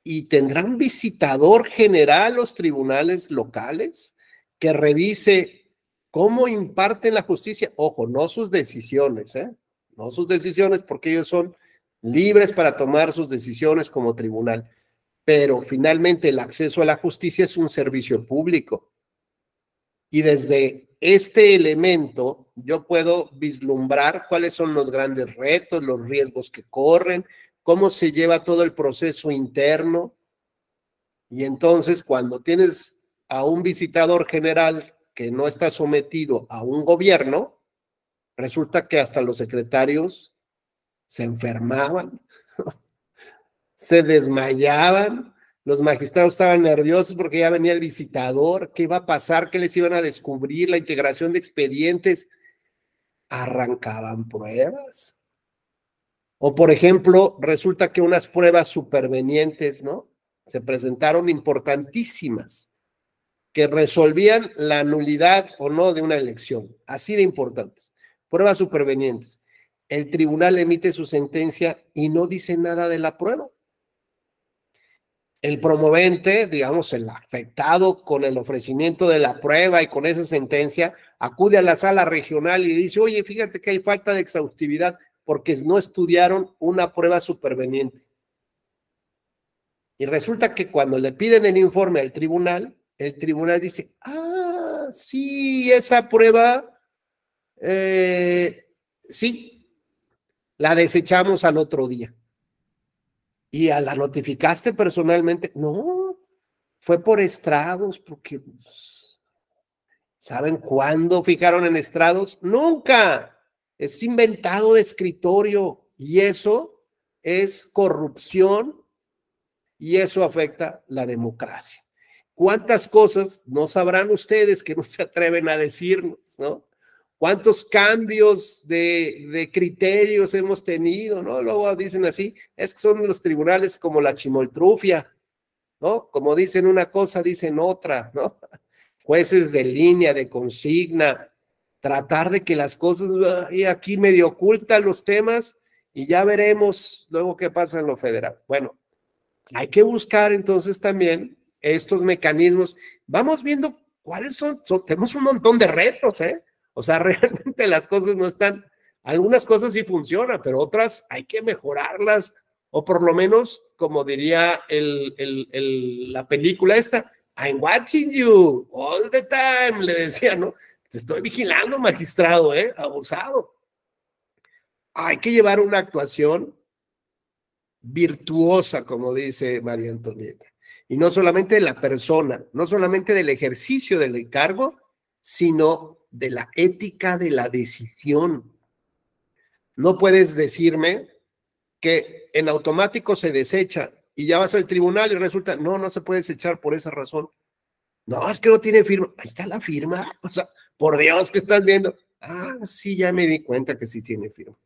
Speaker 1: Y tendrán visitador general los tribunales locales que revise cómo imparten la justicia. Ojo, no sus decisiones, no sus decisiones, porque ellos son libres para tomar sus decisiones como tribunal. Pero finalmente el acceso a la justicia es un servicio público. Y desde este elemento yo puedo vislumbrar cuáles son los grandes retos, los riesgos que corren, cómo se lleva todo el proceso interno. Y entonces cuando tienes a un visitador general que no está sometido a un gobierno, resulta que hasta los secretarios se enfermaban, se desmayaban, los magistrados estaban nerviosos porque ya venía el visitador. ¿Qué iba a pasar? ¿Qué les iban a descubrir? La integración de expedientes. Arrancaban pruebas. O, por ejemplo, resulta que unas pruebas supervenientes, ¿no? Se presentaron importantísimas, que resolvían la nulidad o no de una elección. Así de importantes. Pruebas supervenientes. El tribunal emite su sentencia y no dice nada de la prueba. El promovente, digamos, el afectado con el ofrecimiento de la prueba y con esa sentencia, acude a la sala regional y dice, oye, fíjate que hay falta de exhaustividad porque no estudiaron una prueba superveniente. Y resulta que cuando le piden el informe al tribunal, el tribunal dice, sí, esa prueba, sí, la desechamos al otro día. ¿Y la notificaste personalmente? No, fue por estrados, porque ¿saben cuándo fijaron en estrados? Nunca. Es inventado de escritorio y eso es corrupción y eso afecta la democracia. ¿Cuántas cosas no sabrán ustedes que no se atreven a decirnos, no? ¿Cuántos cambios de criterios hemos tenido, no? Luego dicen así, es que son los tribunales como la chimoltrufia, ¿no? Como dicen una cosa, dicen otra, ¿no? Jueces de línea, de consigna, tratar de que las cosas, aquí medio ocultan los temas y ya veremos luego qué pasa en lo federal. Bueno, hay que buscar entonces también estos mecanismos. Vamos viendo cuáles son, tenemos un montón de retos, O sea, realmente las cosas no están, algunas cosas sí funcionan, pero otras hay que mejorarlas, o por lo menos, como diría la película esta, I'm watching you all the time, le decía, ¿no? Te estoy vigilando, magistrado, abusado. Hay que llevar una actuación virtuosa, como dice María Antonieta. Y no solamente de la persona, no solamente del ejercicio del encargo, sino de la ética de la decisión. No puedes decirme que en automático se desecha y ya vas al tribunal y resulta, no se puede desechar por esa razón. No, es que no tiene firma. Ahí está la firma. O sea, por Dios, ¿qué estás viendo? Ah, sí, ya me di cuenta que sí tiene firma.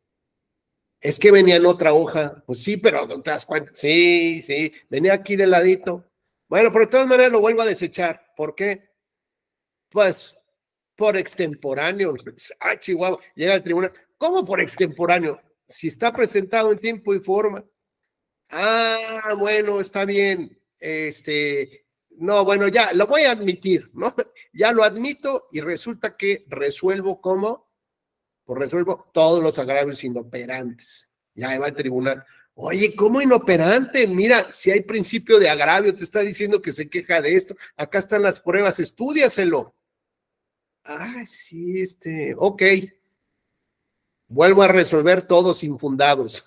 Speaker 1: Es que venía en otra hoja. Pues sí, pero no te das cuenta. Sí, venía aquí de ladito. Bueno, pero de todas maneras lo vuelvo a desechar. ¿Por qué? Pues por extemporáneo. Ah, Chihuahua, llega al tribunal. ¿Cómo por extemporáneo? Si está presentado en tiempo y forma. Ah, bueno, está bien. No, bueno, ya lo voy a admitir, ¿no? Ya lo admito y resulta que resuelvo ¿cómo? Pues resuelvo todos los agravios inoperantes. Ya va al tribunal. Oye, ¿cómo inoperante? Mira, si hay principio de agravio, te está diciendo que se queja de esto. Acá están las pruebas, estúdiaselo. Ah, sí, ok. Vuelvo a resolver todos infundados.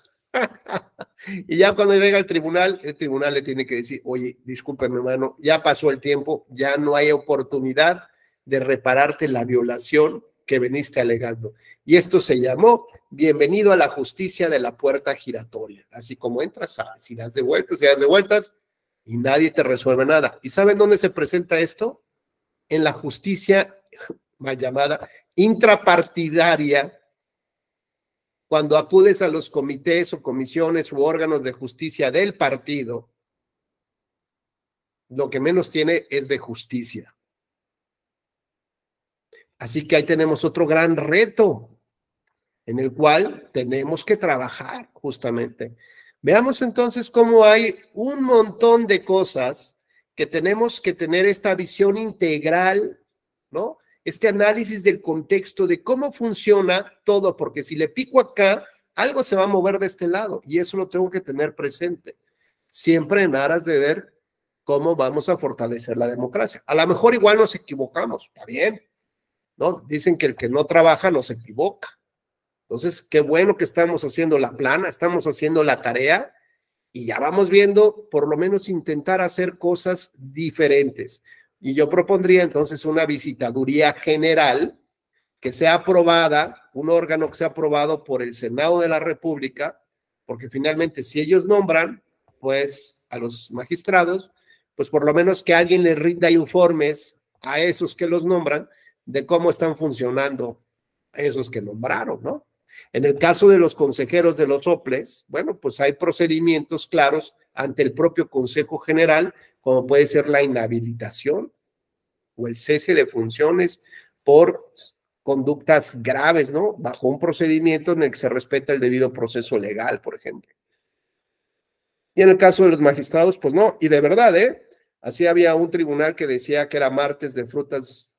Speaker 1: Y ya cuando llega al tribunal, el tribunal le tiene que decir, oye, discúlpame, hermano, ya pasó el tiempo, ya no hay oportunidad de repararte la violación que veniste alegando. Y esto se llamó bienvenido a la justicia de la puerta giratoria. Así como entras, si das de vueltas, y nadie te resuelve nada. ¿Y saben dónde se presenta esto? En la justicia mal llamada intrapartidaria, cuando acudes a los comités o comisiones u órganos de justicia del partido, lo que menos tiene es de justicia. Así que ahí tenemos otro gran reto en el cual tenemos que trabajar justamente. Veamos entonces cómo hay un montón de cosas que tenemos que tener esta visión integral, ¿no? Este análisis del contexto de cómo funciona todo, porque si le pico acá, algo se va a mover de este lado y eso lo tengo que tener presente, siempre en aras de ver cómo vamos a fortalecer la democracia. A lo mejor igual nos equivocamos, está bien, ¿no? Dicen que el que no trabaja no se equivoca. Entonces, qué bueno que estamos haciendo la plana, estamos haciendo la tarea y ya vamos viendo, por lo menos intentar hacer cosas diferentes. Y yo propondría entonces una visitaduría general que sea aprobada, un órgano que sea aprobado por el Senado de la República, porque finalmente si ellos nombran, pues a los magistrados, pues por lo menos que alguien les rinda informes a esos que los nombran de cómo están funcionando esos que nombraron, ¿no? En el caso de los consejeros de los OPLES, bueno, pues hay procedimientos claros ante el propio Consejo General, como puede ser la inhabilitación o el cese de funciones por conductas graves, ¿no? Bajo un procedimiento en el que se respeta el debido proceso legal, por ejemplo. Y en el caso de los magistrados, pues no, y de verdad, así había un tribunal que decía que era martes de frutas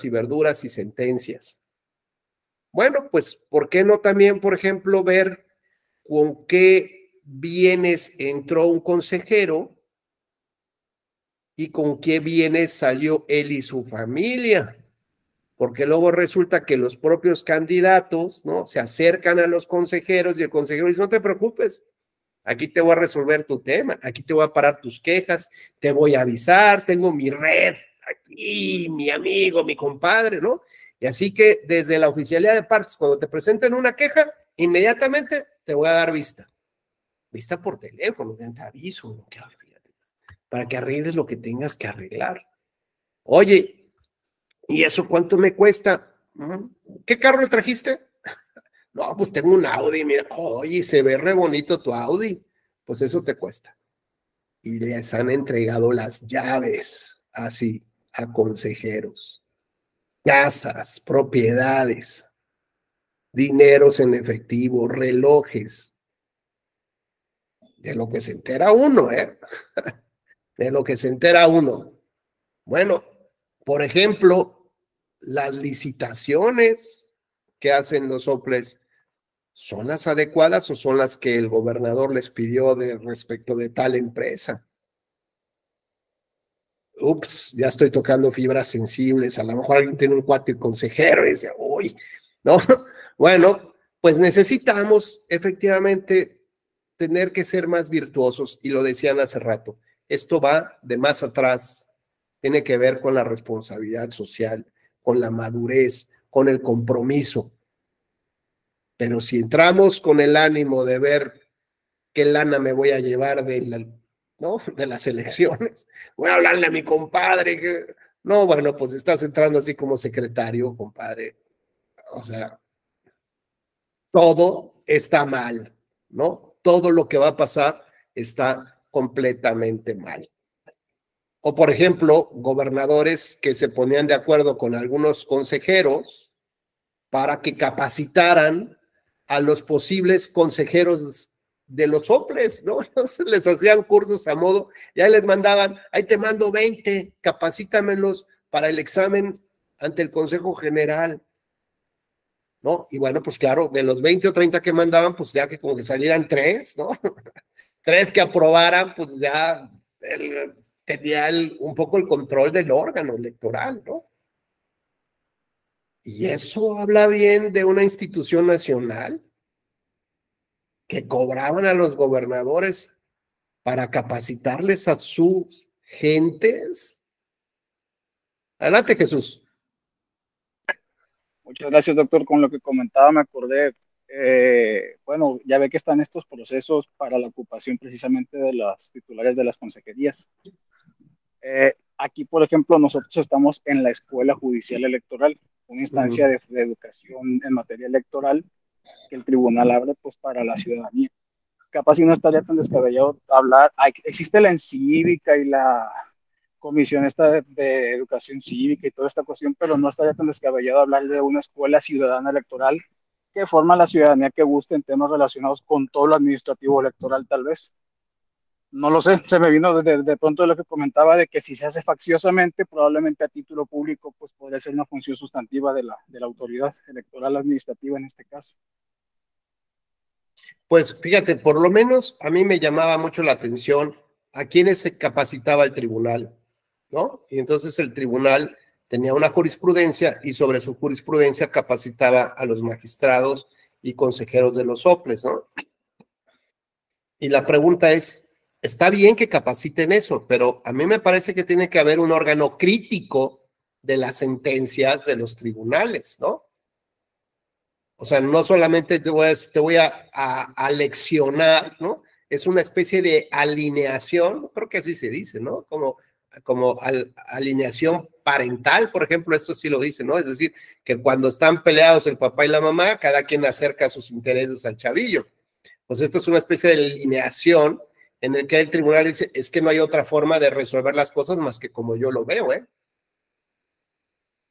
Speaker 1: y verduras y sentencias. Bueno, pues, ¿por qué no también, por ejemplo, ver con qué bienes entró un consejero y con qué bienes salió él y su familia? Porque luego resulta que los propios candidatos, ¿no? Se acercan a los consejeros y el consejero dice, no te preocupes, aquí te voy a resolver tu tema, aquí te voy a parar tus quejas, te voy a avisar, tengo mi red aquí, mi amigo, mi compadre, ¿no? Y así que desde la oficialidad de partes, cuando te presenten una queja, inmediatamente te voy a dar vista. Vista por teléfono, te aviso, para que arregles lo que tengas que arreglar. Oye, ¿y eso cuánto me cuesta? ¿Qué carro le trajiste? No, pues tengo un Audi, mira, oye, se ve re bonito tu Audi. Pues eso te cuesta. Y les han entregado las llaves, así, a consejeros. Casas, propiedades, dineros en efectivo, relojes. De lo que se entera uno, De lo que se entera uno. Bueno, por ejemplo, las licitaciones que hacen los OPLES, ¿son las adecuadas o son las que el gobernador les pidió respecto de tal empresa? Ups, ya estoy tocando fibras sensibles, a lo mejor alguien tiene un cuate consejero y dice, uy, ¿no? Bueno, pues necesitamos efectivamente tener que ser más virtuosos, y lo decían hace rato, esto va de más atrás, tiene que ver con la responsabilidad social, con la madurez, con el compromiso. Pero si entramos con el ánimo de ver qué lana me voy a llevar ¿no? de las elecciones, voy a hablarle a mi compadre, no, bueno, pues estás entrando así como secretario, compadre. O sea, todo está mal, ¿no? Todo lo que va a pasar está completamente mal. O, por ejemplo, gobernadores que se ponían de acuerdo con algunos consejeros para que capacitaran a los posibles consejeros de los soples, ¿no? Entonces les hacían cursos a modo, y ahí les mandaban, ahí te mando 20, capacítamelos para el examen ante el Consejo General, ¿no? Y bueno, pues claro, de los 20 o 30 que mandaban, pues ya que como que salieran 3, ¿no? 3 que aprobaran, pues ya tenía un poco el control del órgano electoral, ¿no? Y eso habla bien de una institución nacional que cobraban a los gobernadores para capacitarles a sus gentes. Adelante, Jesús.
Speaker 8: Muchas gracias, doctor. Con lo que comentaba me acordé, bueno, ya ve que están estos procesos para la ocupación precisamente de las titulares de las consejerías. Aquí, por ejemplo, nosotros estamos en la Escuela Judicial Electoral, una instancia de educación en materia electoral que el tribunal abre pues para la ciudadanía. Capaz si no estaría tan descabellado hablar, existe la encívica y la comisión esta de educación cívica y toda esta cuestión, pero no estaría tan descabellado hablar de una escuela ciudadana electoral que forma la ciudadanía que guste en temas relacionados con todo lo administrativo electoral, tal vez. No lo sé, se me vino de pronto de lo que comentaba de que si se hace facciosamente, probablemente a título público, pues podría ser una función sustantiva de la autoridad electoral administrativa en este caso.
Speaker 1: Pues fíjate, por lo menos a mí me llamaba mucho la atención a quienes se capacitaba el tribunal, ¿no? Y entonces el tribunal tenía una jurisprudencia y sobre su jurisprudencia capacitaba a los magistrados y consejeros de los soples, ¿no? Y la pregunta es, está bien que capaciten eso, pero a mí me parece que tiene que haber un órgano crítico de las sentencias de los tribunales, ¿no? O sea, no solamente te voy a leccionar, ¿no? Es una especie de alineación, creo que así se dice, ¿no? Como alineación parental, por ejemplo, esto sí lo dice, ¿no? Es decir, que cuando están peleados el papá y la mamá, cada quien acerca sus intereses al chavillo. Pues esto es una especie de alineación en el que el tribunal dice, es que no hay otra forma de resolver las cosas más que como yo lo veo, ¿eh?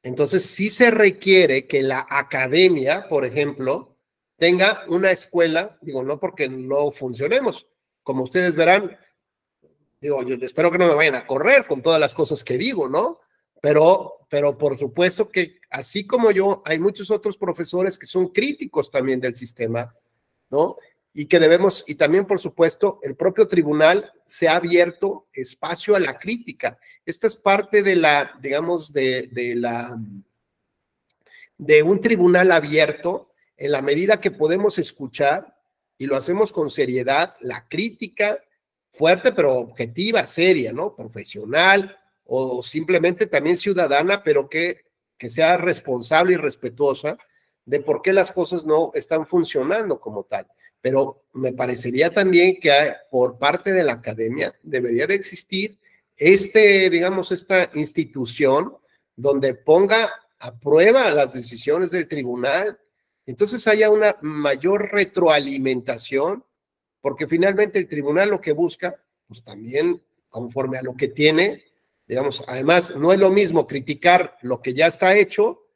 Speaker 1: Entonces sí se requiere que la academia, por ejemplo, tenga una escuela, digo, no porque no funcionemos, como ustedes verán, digo, yo espero que no me vayan a correr con todas las cosas que digo, ¿no? Pero por supuesto que así como yo, hay muchos otros profesores que son críticos también del sistema, ¿no? Y que debemos, y también por supuesto, el propio tribunal se ha abierto espacio a la crítica. Esta es parte de la, digamos, de un tribunal abierto, en la medida que podemos escuchar, y lo hacemos con seriedad, la crítica fuerte, pero objetiva, seria, ¿no? Profesional, o simplemente también ciudadana, pero que sea responsable y respetuosa de por qué las cosas no están funcionando como tal. Pero me parecería también que por parte de la academia debería de existir digamos, esta institución donde ponga a prueba las decisiones del tribunal. Entonces haya una mayor retroalimentación, porque finalmente el tribunal lo que busca, pues también conforme a lo que tiene, digamos, además no es lo mismo criticar lo que ya está hecho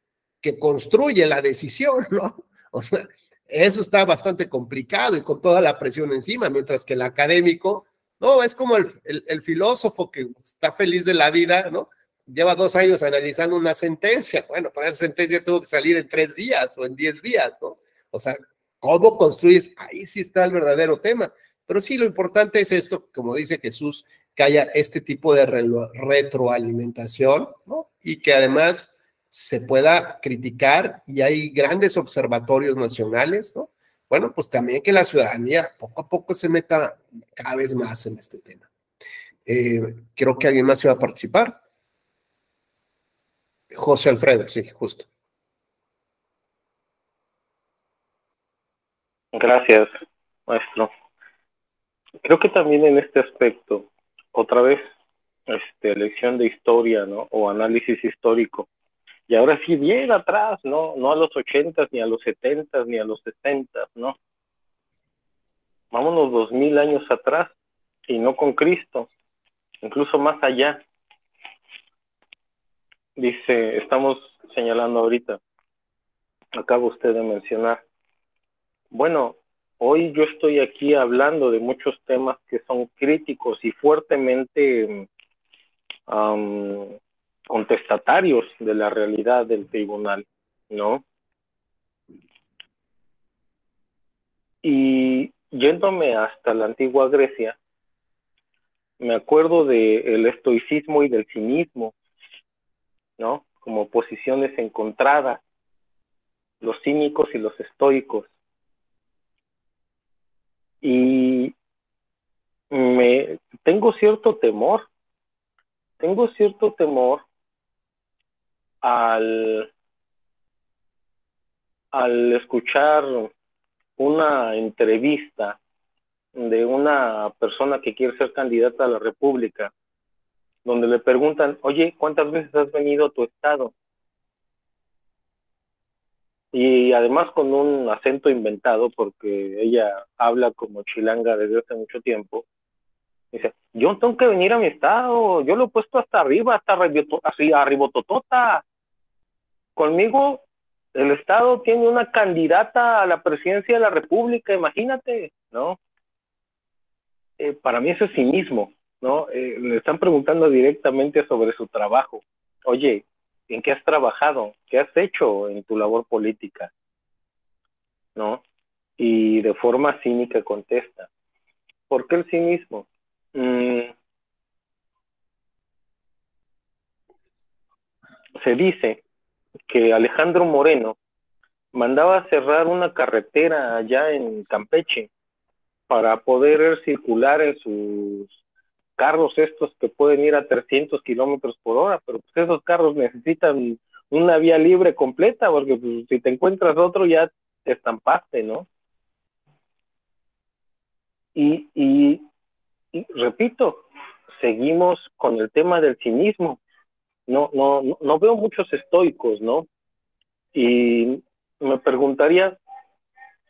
Speaker 1: que construye la decisión, ¿no? O sea, eso está bastante complicado y con toda la presión encima, mientras que el académico, no, es como el filósofo que está feliz de la vida, ¿no? Lleva 2 años analizando una sentencia, bueno, para esa sentencia tuvo que salir en 3 días o en 10 días, ¿no? O sea, ¿cómo construyes? Ahí sí está el verdadero tema. Pero sí, lo importante es esto, como dice Jesús, que haya este tipo de retroalimentación, ¿no? Y que además se pueda criticar, y hay grandes observatorios nacionales, ¿no? Bueno, pues también que la ciudadanía poco a poco se meta cada vez más en este tema. Creo que alguien más iba a participar. José Alfredo, sí, justo.
Speaker 4: Gracias, maestro. Creo que también en este aspecto, otra vez, lección de historia, ¿no? O análisis histórico. Y ahora sí, bien atrás, ¿no? No a los 80s, ni a los 70s, ni a los 60s, ¿no? Vámonos 2000 años atrás, y no con Cristo, incluso más allá. Dice, estamos señalando ahorita, acaba usted de mencionar, bueno, hoy yo estoy aquí hablando de muchos temas que son críticos y fuertemente contestatarios de la realidad del tribunal, ¿no? Y yéndome hasta la antigua Grecia, me acuerdo del estoicismo y del cinismo, ¿no? Como posiciones encontradas, los cínicos y los estoicos. Y tengo cierto temor al escuchar una entrevista de una persona que quiere ser candidata a la República, donde le preguntan, oye, ¿cuántas veces has venido a tu estado? Y además con un acento inventado, porque ella habla como chilanga desde hace mucho tiempo. Dice, yo tengo que venir a mi estado, yo lo he puesto hasta arriba, así arribototota. Conmigo, el estado tiene una candidata a la presidencia de la República, imagínate, ¿no? Para mí eso es cinismo, ¿no? Le están preguntando directamente sobre su trabajo. Oye, ¿en qué has trabajado? ¿Qué has hecho en tu labor política? ¿No? Y de forma cínica contesta. ¿Por qué el cinismo? Se dice que Alejandro Moreno mandaba cerrar una carretera allá en Campeche para poder circular en sus carros estos que pueden ir a 300 kilómetros por hora, pero pues esos carros necesitan una vía libre completa, porque pues, si te encuentras otro ya te estampaste, ¿no? Y repito, seguimos con el tema del cinismo. No veo muchos estoicos, ¿no? Y me preguntaría,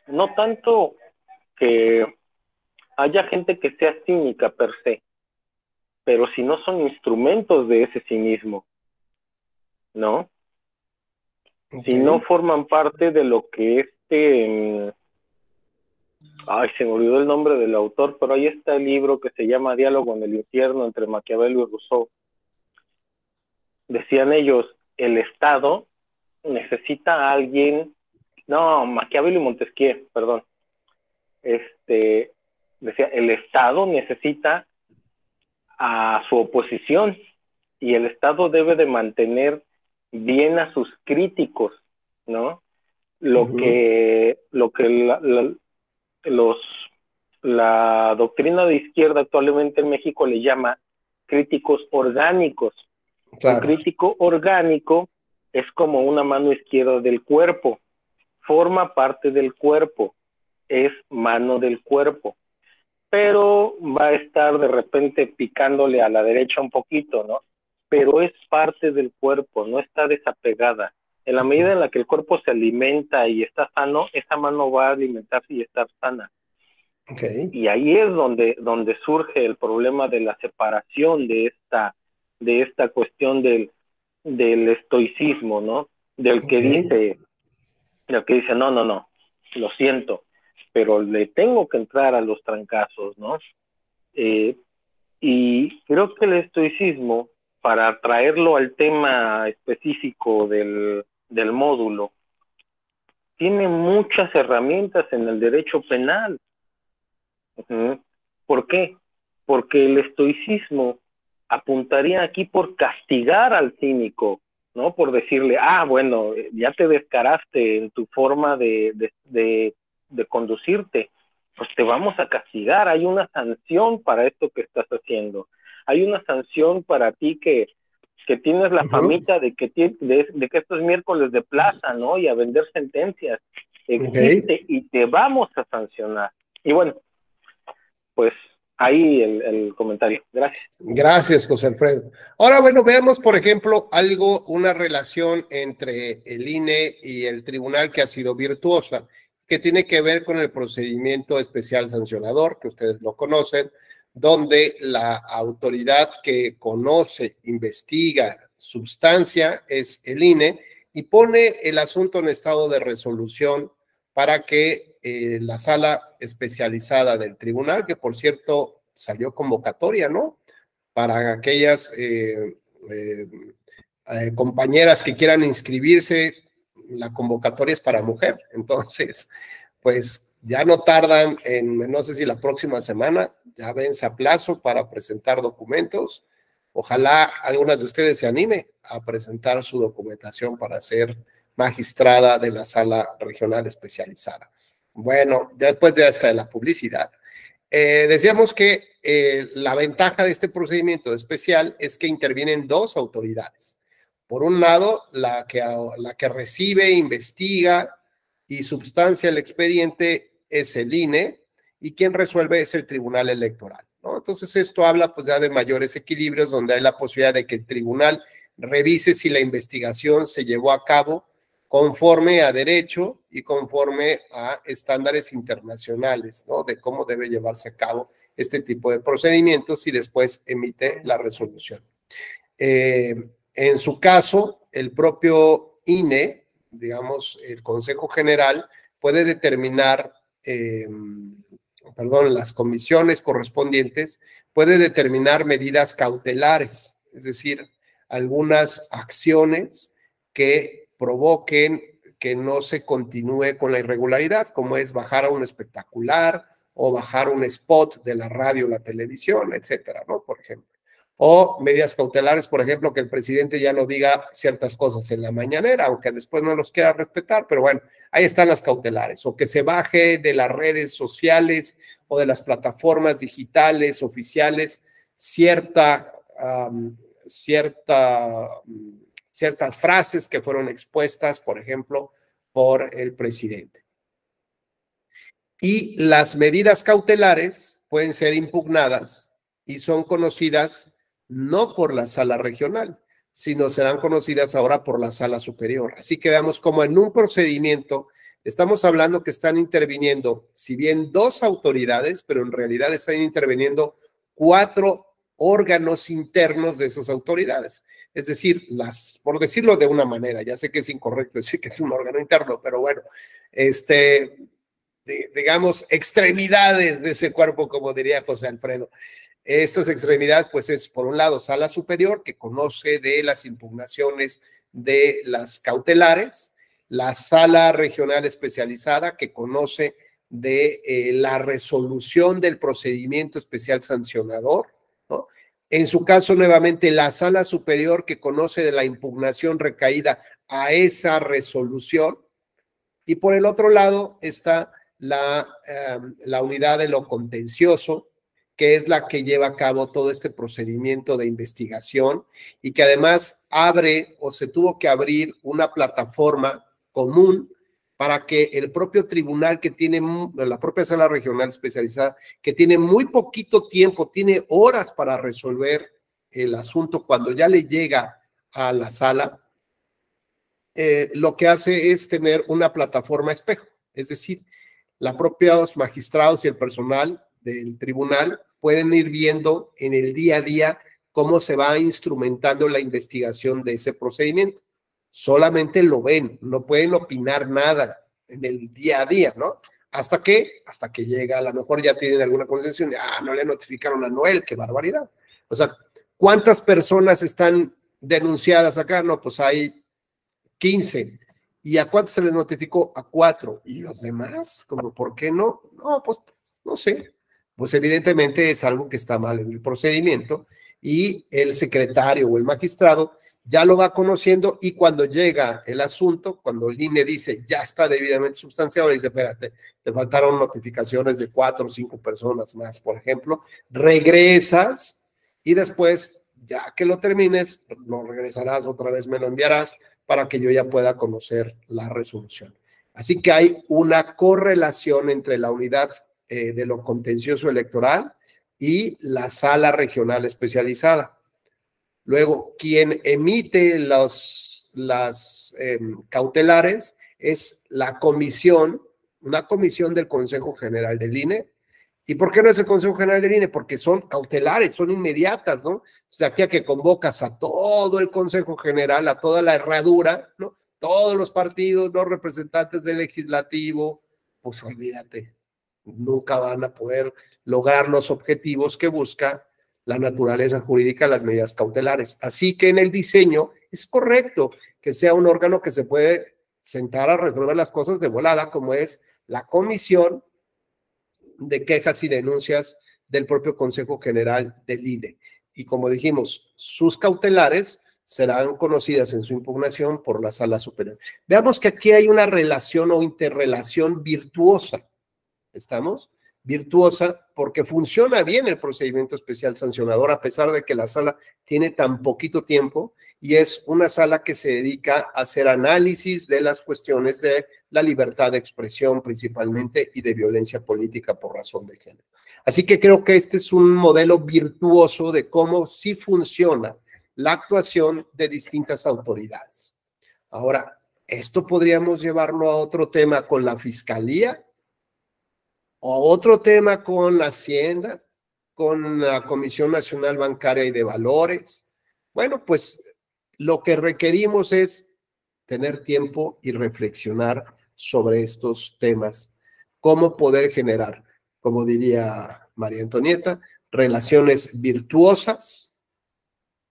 Speaker 4: no tanto que haya gente que sea cínica per se, pero si no son instrumentos de ese cinismo, ¿no? Okay. Si no forman parte de lo que se me olvidó el nombre del autor, pero ahí está el libro que se llama Diálogo en el infierno entre Maquiavelo y Rousseau. Decían ellos, el Estado necesita a alguien, Maquiavelo y Montesquieu, perdón. Decía, el Estado necesita a su oposición y el Estado debe de mantener bien a sus críticos, ¿no? Lo que la doctrina de izquierda actualmente en México le llama críticos orgánicos. Claro. Un crítico orgánico es como una mano izquierda del cuerpo, forma parte del cuerpo, es mano del cuerpo, pero va a estar de repente picándole a la derecha un poquito, ¿no? Pero es parte del cuerpo, no está desapegada. En la medida en la que el cuerpo se alimenta y está sano, esa mano va a alimentarse y estar sana. Okay. Y ahí es donde surge el problema de la separación de esta cuestión del estoicismo, ¿no? Del que dice, no, lo siento, pero le tengo que entrar a los trancazos, ¿no? Y creo que el estoicismo, para traerlo al tema específico del módulo, tiene muchas herramientas en el derecho penal. ¿Por qué? Porque el estoicismo apuntaría aquí por castigar al cínico, ¿no? Por decirle, bueno, ya te descaraste en tu forma de de conducirte, pues te vamos a castigar, hay una sanción para esto que estás haciendo, hay una sanción para ti que tienes la famita de que esto es miércoles de plaza, ¿no? Y a vender sentencias, existe y te vamos a sancionar. Y bueno, pues ahí el comentario. Gracias.
Speaker 1: Gracias, José Alfredo. Ahora, bueno, veamos, por ejemplo, una relación entre el INE y el tribunal que ha sido virtuosa, que tiene que ver con el procedimiento especial sancionador, que ustedes lo conocen, donde la autoridad que conoce, investiga, substancia es el INE y pone el asunto en estado de resolución para que la sala especializada del tribunal, que por cierto salió convocatoria, ¿no? Para aquellas compañeras que quieran inscribirse, la convocatoria es para mujer. Entonces, pues ya no tardan no sé si la próxima semana, ya vence a plazo para presentar documentos. Ojalá algunas de ustedes se anime a presentar su documentación para ser magistrada de la sala regional especializada. Bueno, después de esta de la publicidad, decíamos que la ventaja de este procedimiento especial es que intervienen dos autoridades. Por un lado, la que recibe, investiga y substancia el expediente es el INE, y quien resuelve es el Tribunal Electoral, ¿no? Entonces esto habla pues ya de mayores equilibrios, donde hay la posibilidad de que el tribunal revise si la investigación se llevó a cabo conforme a derecho y conforme a estándares internacionales, ¿no? De cómo debe llevarse a cabo este tipo de procedimientos, y después emite la resolución. En su caso, el propio INE, digamos, el Consejo General, puede determinar, las comisiones correspondientes, puede determinar medidas cautelares, es decir, algunas acciones que provoquen que no se continúe con la irregularidad, como es bajar a un espectacular o bajar un spot de la radio o la televisión, etcétera, ¿no? Por ejemplo. O medidas cautelares, por ejemplo, que el presidente ya no diga ciertas cosas en la mañanera, aunque después no los quiera respetar, pero bueno, ahí están las cautelares. O que se baje de las redes sociales o de las plataformas digitales oficiales ciertas frases que fueron expuestas, por ejemplo, por el presidente. Y las medidas cautelares pueden ser impugnadas y son conocidas no por la sala regional, sino serán conocidas ahora por la sala superior. Así que veamos cómo en un procedimiento estamos hablando que están interviniendo, si bien dos autoridades, pero en realidad están interviniendo 4 órganos internos de esas autoridades. Es decir, por decirlo de una manera, ya sé que es incorrecto decir que es un órgano interno, pero bueno, digamos, extremidades de ese cuerpo, como diría José Alfredo. Estas extremidades, pues es por un lado sala superior, que conoce de las impugnaciones de las cautelares, la sala regional especializada, que conoce de la resolución del procedimiento especial sancionador, ¿no? En su caso, nuevamente, la sala superior, que conoce de la impugnación recaída a esa resolución, y por el otro lado está la unidad de lo contencioso, que es la que lleva a cabo todo este procedimiento de investigación y que además abre o se tuvo que abrir una plataforma común para que el propio tribunal que tiene, la propia sala regional especializada, que tiene muy poquito tiempo, tiene horas para resolver el asunto cuando ya le llega a la sala, lo que hace es tener una plataforma espejo, es decir, los propios magistrados y el personal del tribunal pueden ir viendo en el día a día cómo se va instrumentando la investigación de ese procedimiento. Solamente lo ven, no pueden opinar nada en el día a día, ¿no? Hasta que llega, a lo mejor ya tienen alguna concesión, no le notificaron a Noel, qué barbaridad. O sea, ¿cuántas personas están denunciadas acá? No, pues hay 15. ¿Y a cuántos se les notificó? A 4. ¿Y los demás? ¿Cómo, por qué no? No, pues no sé. Pues evidentemente es algo que está mal en el procedimiento y el secretario o el magistrado ya lo va conociendo y cuando llega el asunto, cuando el INE dice ya está debidamente sustanciado, le dice, espérate, te faltaron notificaciones de 4 o 5 personas más, por ejemplo, regresas y después, ya que lo termines, lo regresarás otra vez, me lo enviarás para que yo ya pueda conocer la resolución. Así que hay una correlación entre la unidad de lo contencioso electoral y la sala regional especializada. Luego, quien emite las cautelares es la comisión, una comisión del Consejo General del INE. ¿Y por qué no es el Consejo General del INE? Porque son cautelares, son inmediatas, ¿no? O sea, aquí a que convocas a todo el Consejo General, a toda la herradura, ¿no? Todos los partidos, los representantes del legislativo, pues olvídate, nunca van a poder lograr los objetivos que busca la naturaleza jurídica de las medidas cautelares. Así que en el diseño es correcto que sea un órgano que se puede sentar a resolver las cosas de volada, como es la Comisión de Quejas y Denuncias del propio Consejo General del INE. Y como dijimos, sus cautelares serán conocidas en su impugnación por la Sala Superior. Veamos que aquí hay una relación o interrelación virtuosa. ¿Estamos? Virtuosa porque funciona bien el procedimiento especial sancionador a pesar de que la sala tiene tan poquito tiempo y es una sala que se dedica a hacer análisis de las cuestiones de la libertad de expresión principalmente y de violencia política por razón de género. Así que creo que este es un modelo virtuoso de cómo sí funciona la actuación de distintas autoridades. Ahora, esto podríamos llevarlo a otro tema con la Fiscalía, o otro tema con la Hacienda, con la Comisión Nacional Bancaria y de Valores. Bueno, pues lo que requerimos es tener tiempo y reflexionar sobre estos temas. Cómo poder generar, como diría María Antonieta, relaciones virtuosas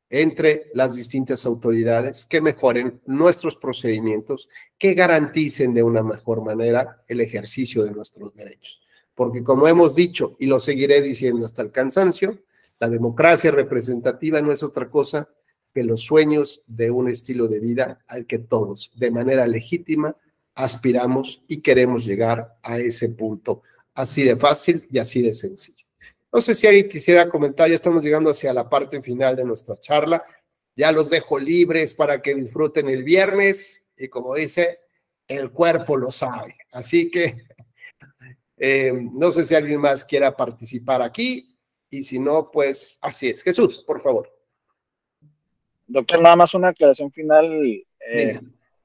Speaker 1: entre las distintas autoridades que mejoren nuestros procedimientos, que garanticen de una mejor manera el ejercicio de nuestros derechos. Porque como hemos dicho, y lo seguiré diciendo hasta el cansancio, la democracia representativa no es otra cosa que los sueños de un estilo de vida al que todos, de manera legítima, aspiramos y queremos llegar a ese punto, así de fácil y así de sencillo. No sé si alguien quisiera comentar, ya estamos llegando hacia la parte final de nuestra charla, ya los dejo libres para que disfruten el viernes, y como dice, el cuerpo lo sabe, así que no sé si alguien más quiera participar aquí, y si no, pues así es. Jesús, por favor.
Speaker 8: Doctor, nada más una aclaración final.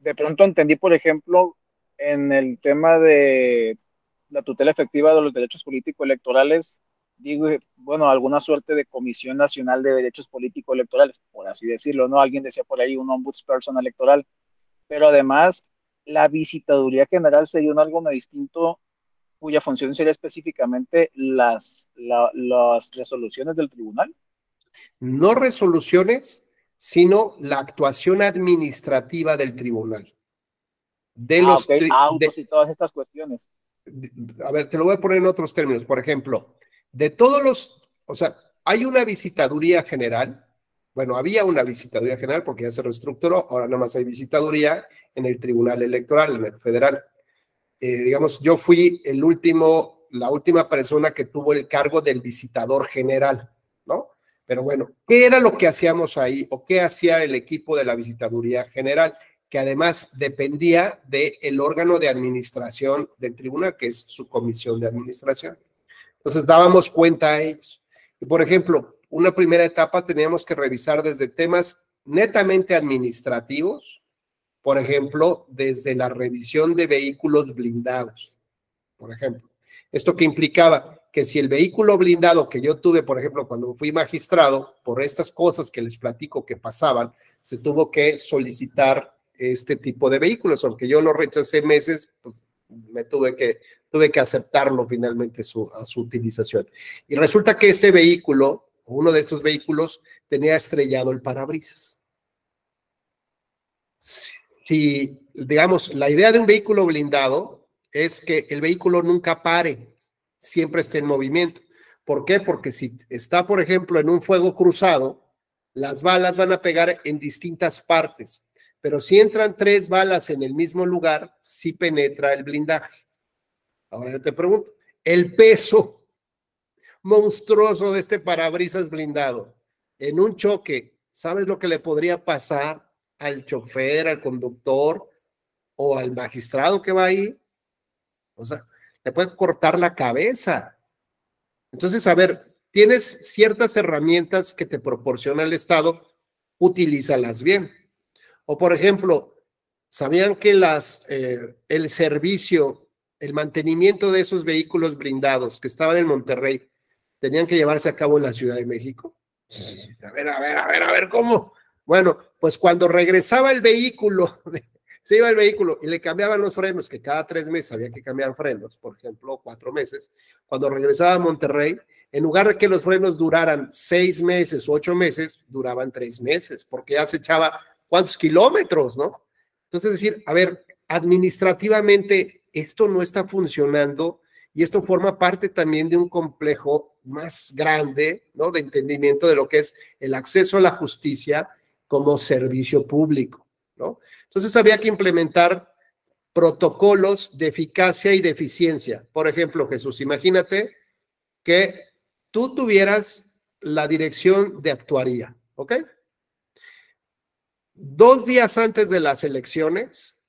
Speaker 8: De pronto entendí, por ejemplo, en el tema de la tutela efectiva de los derechos políticos electorales, digo, bueno, alguna suerte de Comisión Nacional de Derechos Políticos Electorales, por así decirlo, ¿no? Alguien decía por ahí un ombudsperson electoral, pero además la visitaduría general sería un órgano distinto cuya función sería específicamente las resoluciones del tribunal.
Speaker 1: No resoluciones, sino la actuación administrativa del tribunal. De los
Speaker 8: autos y todas estas cuestiones.
Speaker 1: A ver, te lo voy a poner en otros términos. Por ejemplo, de todos los, o sea, hay una visitaduría general. Bueno, había una visitaduría general porque ya se reestructuró, ahora nada más hay visitaduría en el Tribunal Electoral, en el federal. Digamos, yo fui la última persona que tuvo el cargo del visitador general, ¿no? Pero bueno, ¿qué era lo que hacíamos ahí o qué hacía el equipo de la visitaduría general? Que además dependía del órgano de administración del tribunal, que es su comisión de administración. Entonces dábamos cuenta a ellos. Y por ejemplo, una primera etapa teníamos que revisar desde temas netamente administrativos, por ejemplo, desde la revisión de vehículos blindados, por ejemplo. ¿Esto qué implicaba? Que si el vehículo blindado que yo tuve, por ejemplo, cuando fui magistrado, por estas cosas que les platico que pasaban, se tuvo que solicitar este tipo de vehículos, aunque yo lo rechacé meses, pues me tuve que aceptarlo finalmente a su utilización. Y resulta que este vehículo, o uno de estos vehículos, tenía estrellado el parabrisas. Si, digamos, la idea de un vehículo blindado es que el vehículo nunca pare, siempre esté en movimiento. ¿Por qué? Porque si está, por ejemplo, en un fuego cruzado, las balas van a pegar en distintas partes, pero si entran 3 balas en el mismo lugar, sí penetra el blindaje. Ahora yo te pregunto, el peso monstruoso de este parabrisas blindado en un choque, ¿sabes lo que le podría pasar al chofer, al conductor o al magistrado que va ahí? O sea, le puede cortar la cabeza. Entonces, a ver, tienes ciertas herramientas que te proporciona el Estado, utilízalas bien. O, por ejemplo, ¿sabían que el servicio, el mantenimiento de esos vehículos blindados que estaban en Monterrey, tenían que llevarse a cabo en la Ciudad de México? A ver, ¿cómo? Bueno, pues cuando regresaba el vehículo, se iba el vehículo y le cambiaban los frenos, que cada 3 meses había que cambiar frenos, por ejemplo, 4 meses. Cuando regresaba a Monterrey, en lugar de que los frenos duraran 6 meses o 8 meses, duraban 3 meses, porque ya se echaba cuántos kilómetros, ¿no? Entonces, es decir, a ver, administrativamente esto no está funcionando y esto forma parte también de un complejo más grande, ¿no? De entendimiento de lo que es el acceso a la justicia como servicio público, ¿no? Entonces había que implementar protocolos de eficacia y de eficiencia. Por ejemplo, Jesús, imagínate que tú tuvieras la dirección de actuaría, ¿ok? 2 días antes de las elecciones,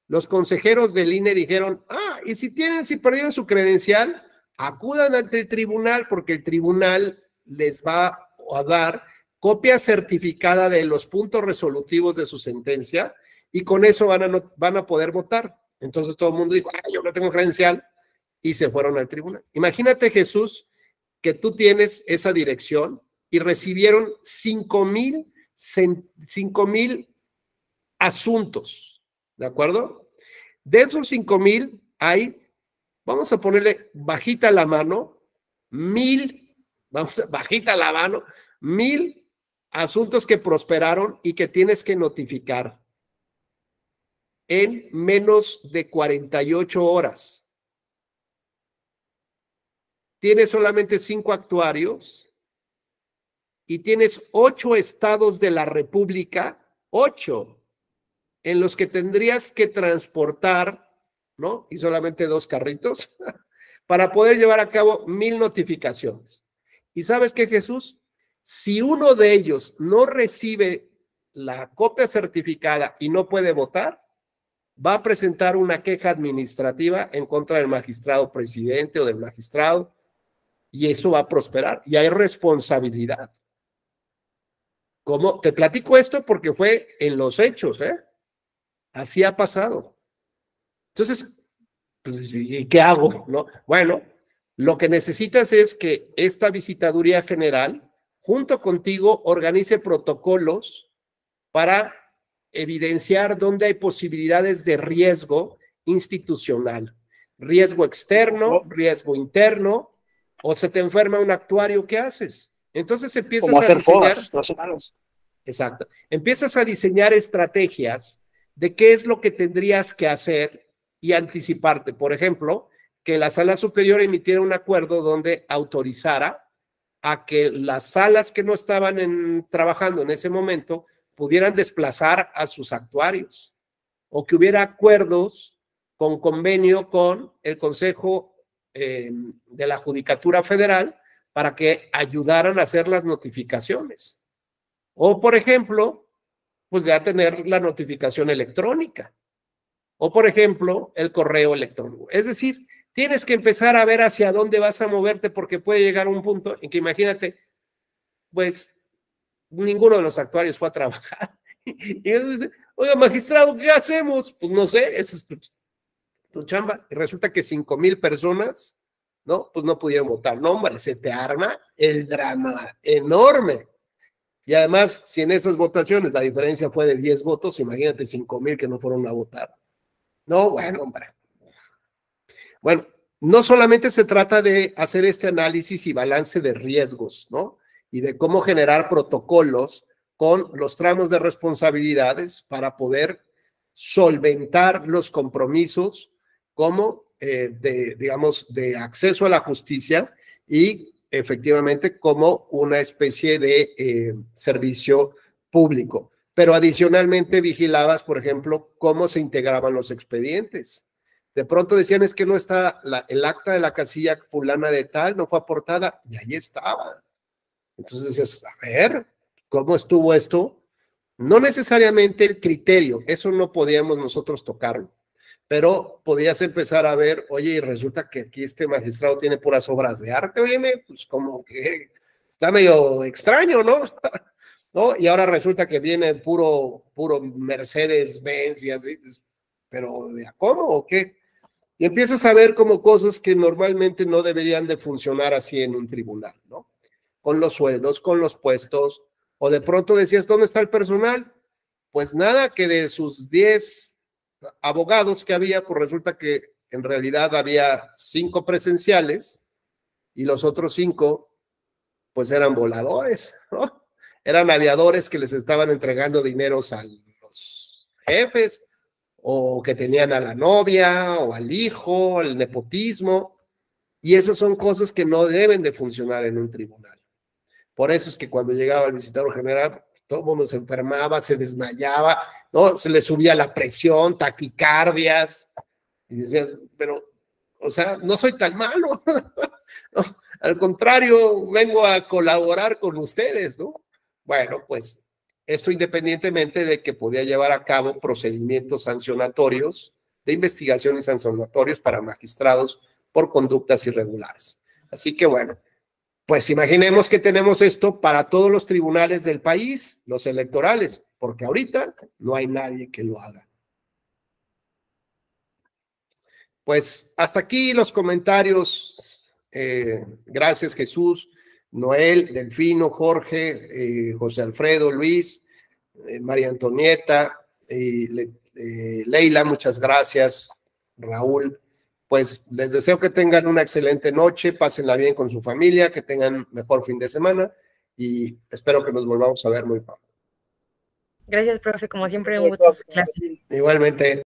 Speaker 1: los consejeros del INE dijeron, y si perdieron su credencial, acudan ante el tribunal porque el tribunal les va a dar copia certificada de los puntos resolutivos de su sentencia y con eso van a poder votar. Entonces todo el mundo dijo, yo no tengo credencial, y se fueron al tribunal. Imagínate, Jesús, que tú tienes esa dirección y recibieron 5,000 asuntos, ¿de acuerdo? De esos 5,000 hay, vamos a ponerle bajita la mano, 1,000 asuntos que prosperaron y que tienes que notificar en menos de 48 horas. Tienes solamente 5 actuarios y tienes 8 estados de la República, 8, en los que tendrías que transportar, ¿no? Y solamente 2 carritos para poder llevar a cabo 1,000 notificaciones. ¿Y sabes qué, Jesús? Si uno de ellos no recibe la copia certificada y no puede votar, va a presentar una queja administrativa en contra del magistrado presidente o del magistrado, y eso va a prosperar, y hay responsabilidad. ¿Cómo? Te platico esto porque fue en los hechos, ¿eh? Así ha pasado. Entonces, ¿y qué hago? ¿No? Bueno, lo que necesitas es que esta visitaduría general, junto contigo, organice protocolos para evidenciar dónde hay posibilidades de riesgo institucional, riesgo externo, riesgo interno, o se te enferma un actuario, ¿qué haces? Entonces empiezas
Speaker 8: como hacer
Speaker 1: a diseñar,
Speaker 8: fodas, los humanos.
Speaker 1: Exacto, empiezas a diseñar estrategias de qué es lo que tendrías que hacer y anticiparte. Por ejemplo, que la Sala Superior emitiera un acuerdo donde autorizara a que las salas que no estaban trabajando en ese momento pudieran desplazar a sus actuarios, o que hubiera acuerdos con convenio con el Consejo de la Judicatura Federal para que ayudaran a hacer las notificaciones. O, por ejemplo, pues ya tener la notificación electrónica. O, por ejemplo, el correo electrónico. Es decir, tienes que empezar a ver hacia dónde vas a moverte, porque puede llegar un punto en que, imagínate, pues ninguno de los actuarios fue a trabajar. Y entonces, oiga, magistrado, ¿qué hacemos? Pues no sé, esa es tu chamba. Y resulta que 5,000 personas, ¿no? Pues no pudieron votar. No, hombre, se te arma el drama enorme. Y además, si en esas votaciones la diferencia fue de 10 votos, imagínate 5,000 que no fueron a votar. No, bueno, hombre. Bueno, no solamente se trata de hacer este análisis y balance de riesgos, ¿no? Y de cómo generar protocolos con los tramos de responsabilidades para poder solventar los compromisos como digamos, de acceso a la justicia y efectivamente como una especie de servicio público. Pero adicionalmente vigilabas, por ejemplo, cómo se integraban los expedientes. De pronto decían, es que no está el acta de la casilla fulana de tal, no fue aportada, y ahí estaba. Entonces decías, a ver, ¿cómo estuvo esto? No necesariamente el criterio, eso no podíamos nosotros tocarlo, pero podías empezar a ver, oye, y resulta que aquí este magistrado tiene puras obras de arte, oye, pues como que está medio extraño, ¿no? ¿No? Y ahora resulta que viene puro Mercedes-Benz y así, pues, pero ¿cómo o qué? Y empiezas a ver como cosas que normalmente no deberían de funcionar así en un tribunal, ¿no? Con los sueldos, con los puestos, o de pronto decías, ¿dónde está el personal? Pues nada, que de sus 10 abogados que había, pues resulta que en realidad había 5 presenciales y los otros 5 pues eran voladores, ¿no? Eran aviadores que les estaban entregando dineros a los jefes o que tenían a la novia o al hijo, el nepotismo, y esas son cosas que no deben de funcionar en un tribunal. Por eso es que cuando llegaba el visitador general, todo el mundo se enfermaba, se desmayaba, ¿no? Se le subía la presión, taquicardias, y decías, pero, o sea, no soy tan malo, no, al contrario, vengo a colaborar con ustedes, ¿no? Bueno, pues esto independientemente de que podía llevar a cabo procedimientos sancionatorios, de investigaciones sancionatorios para magistrados por conductas irregulares. Así que bueno, pues imaginemos que tenemos esto para todos los tribunales del país, los electorales, porque ahorita no hay nadie que lo haga. Pues hasta aquí los comentarios. Gracias, Jesús, Noel, Delfino, Jorge, José Alfredo, Luis, María Antonieta, Leila, muchas gracias, Raúl. Pues les deseo que tengan una excelente noche, pásenla bien con su familia, que tengan mejor fin de semana y espero que nos volvamos a ver muy pronto.
Speaker 6: Gracias, profe, como siempre, un gusto sus clases.
Speaker 1: Igualmente.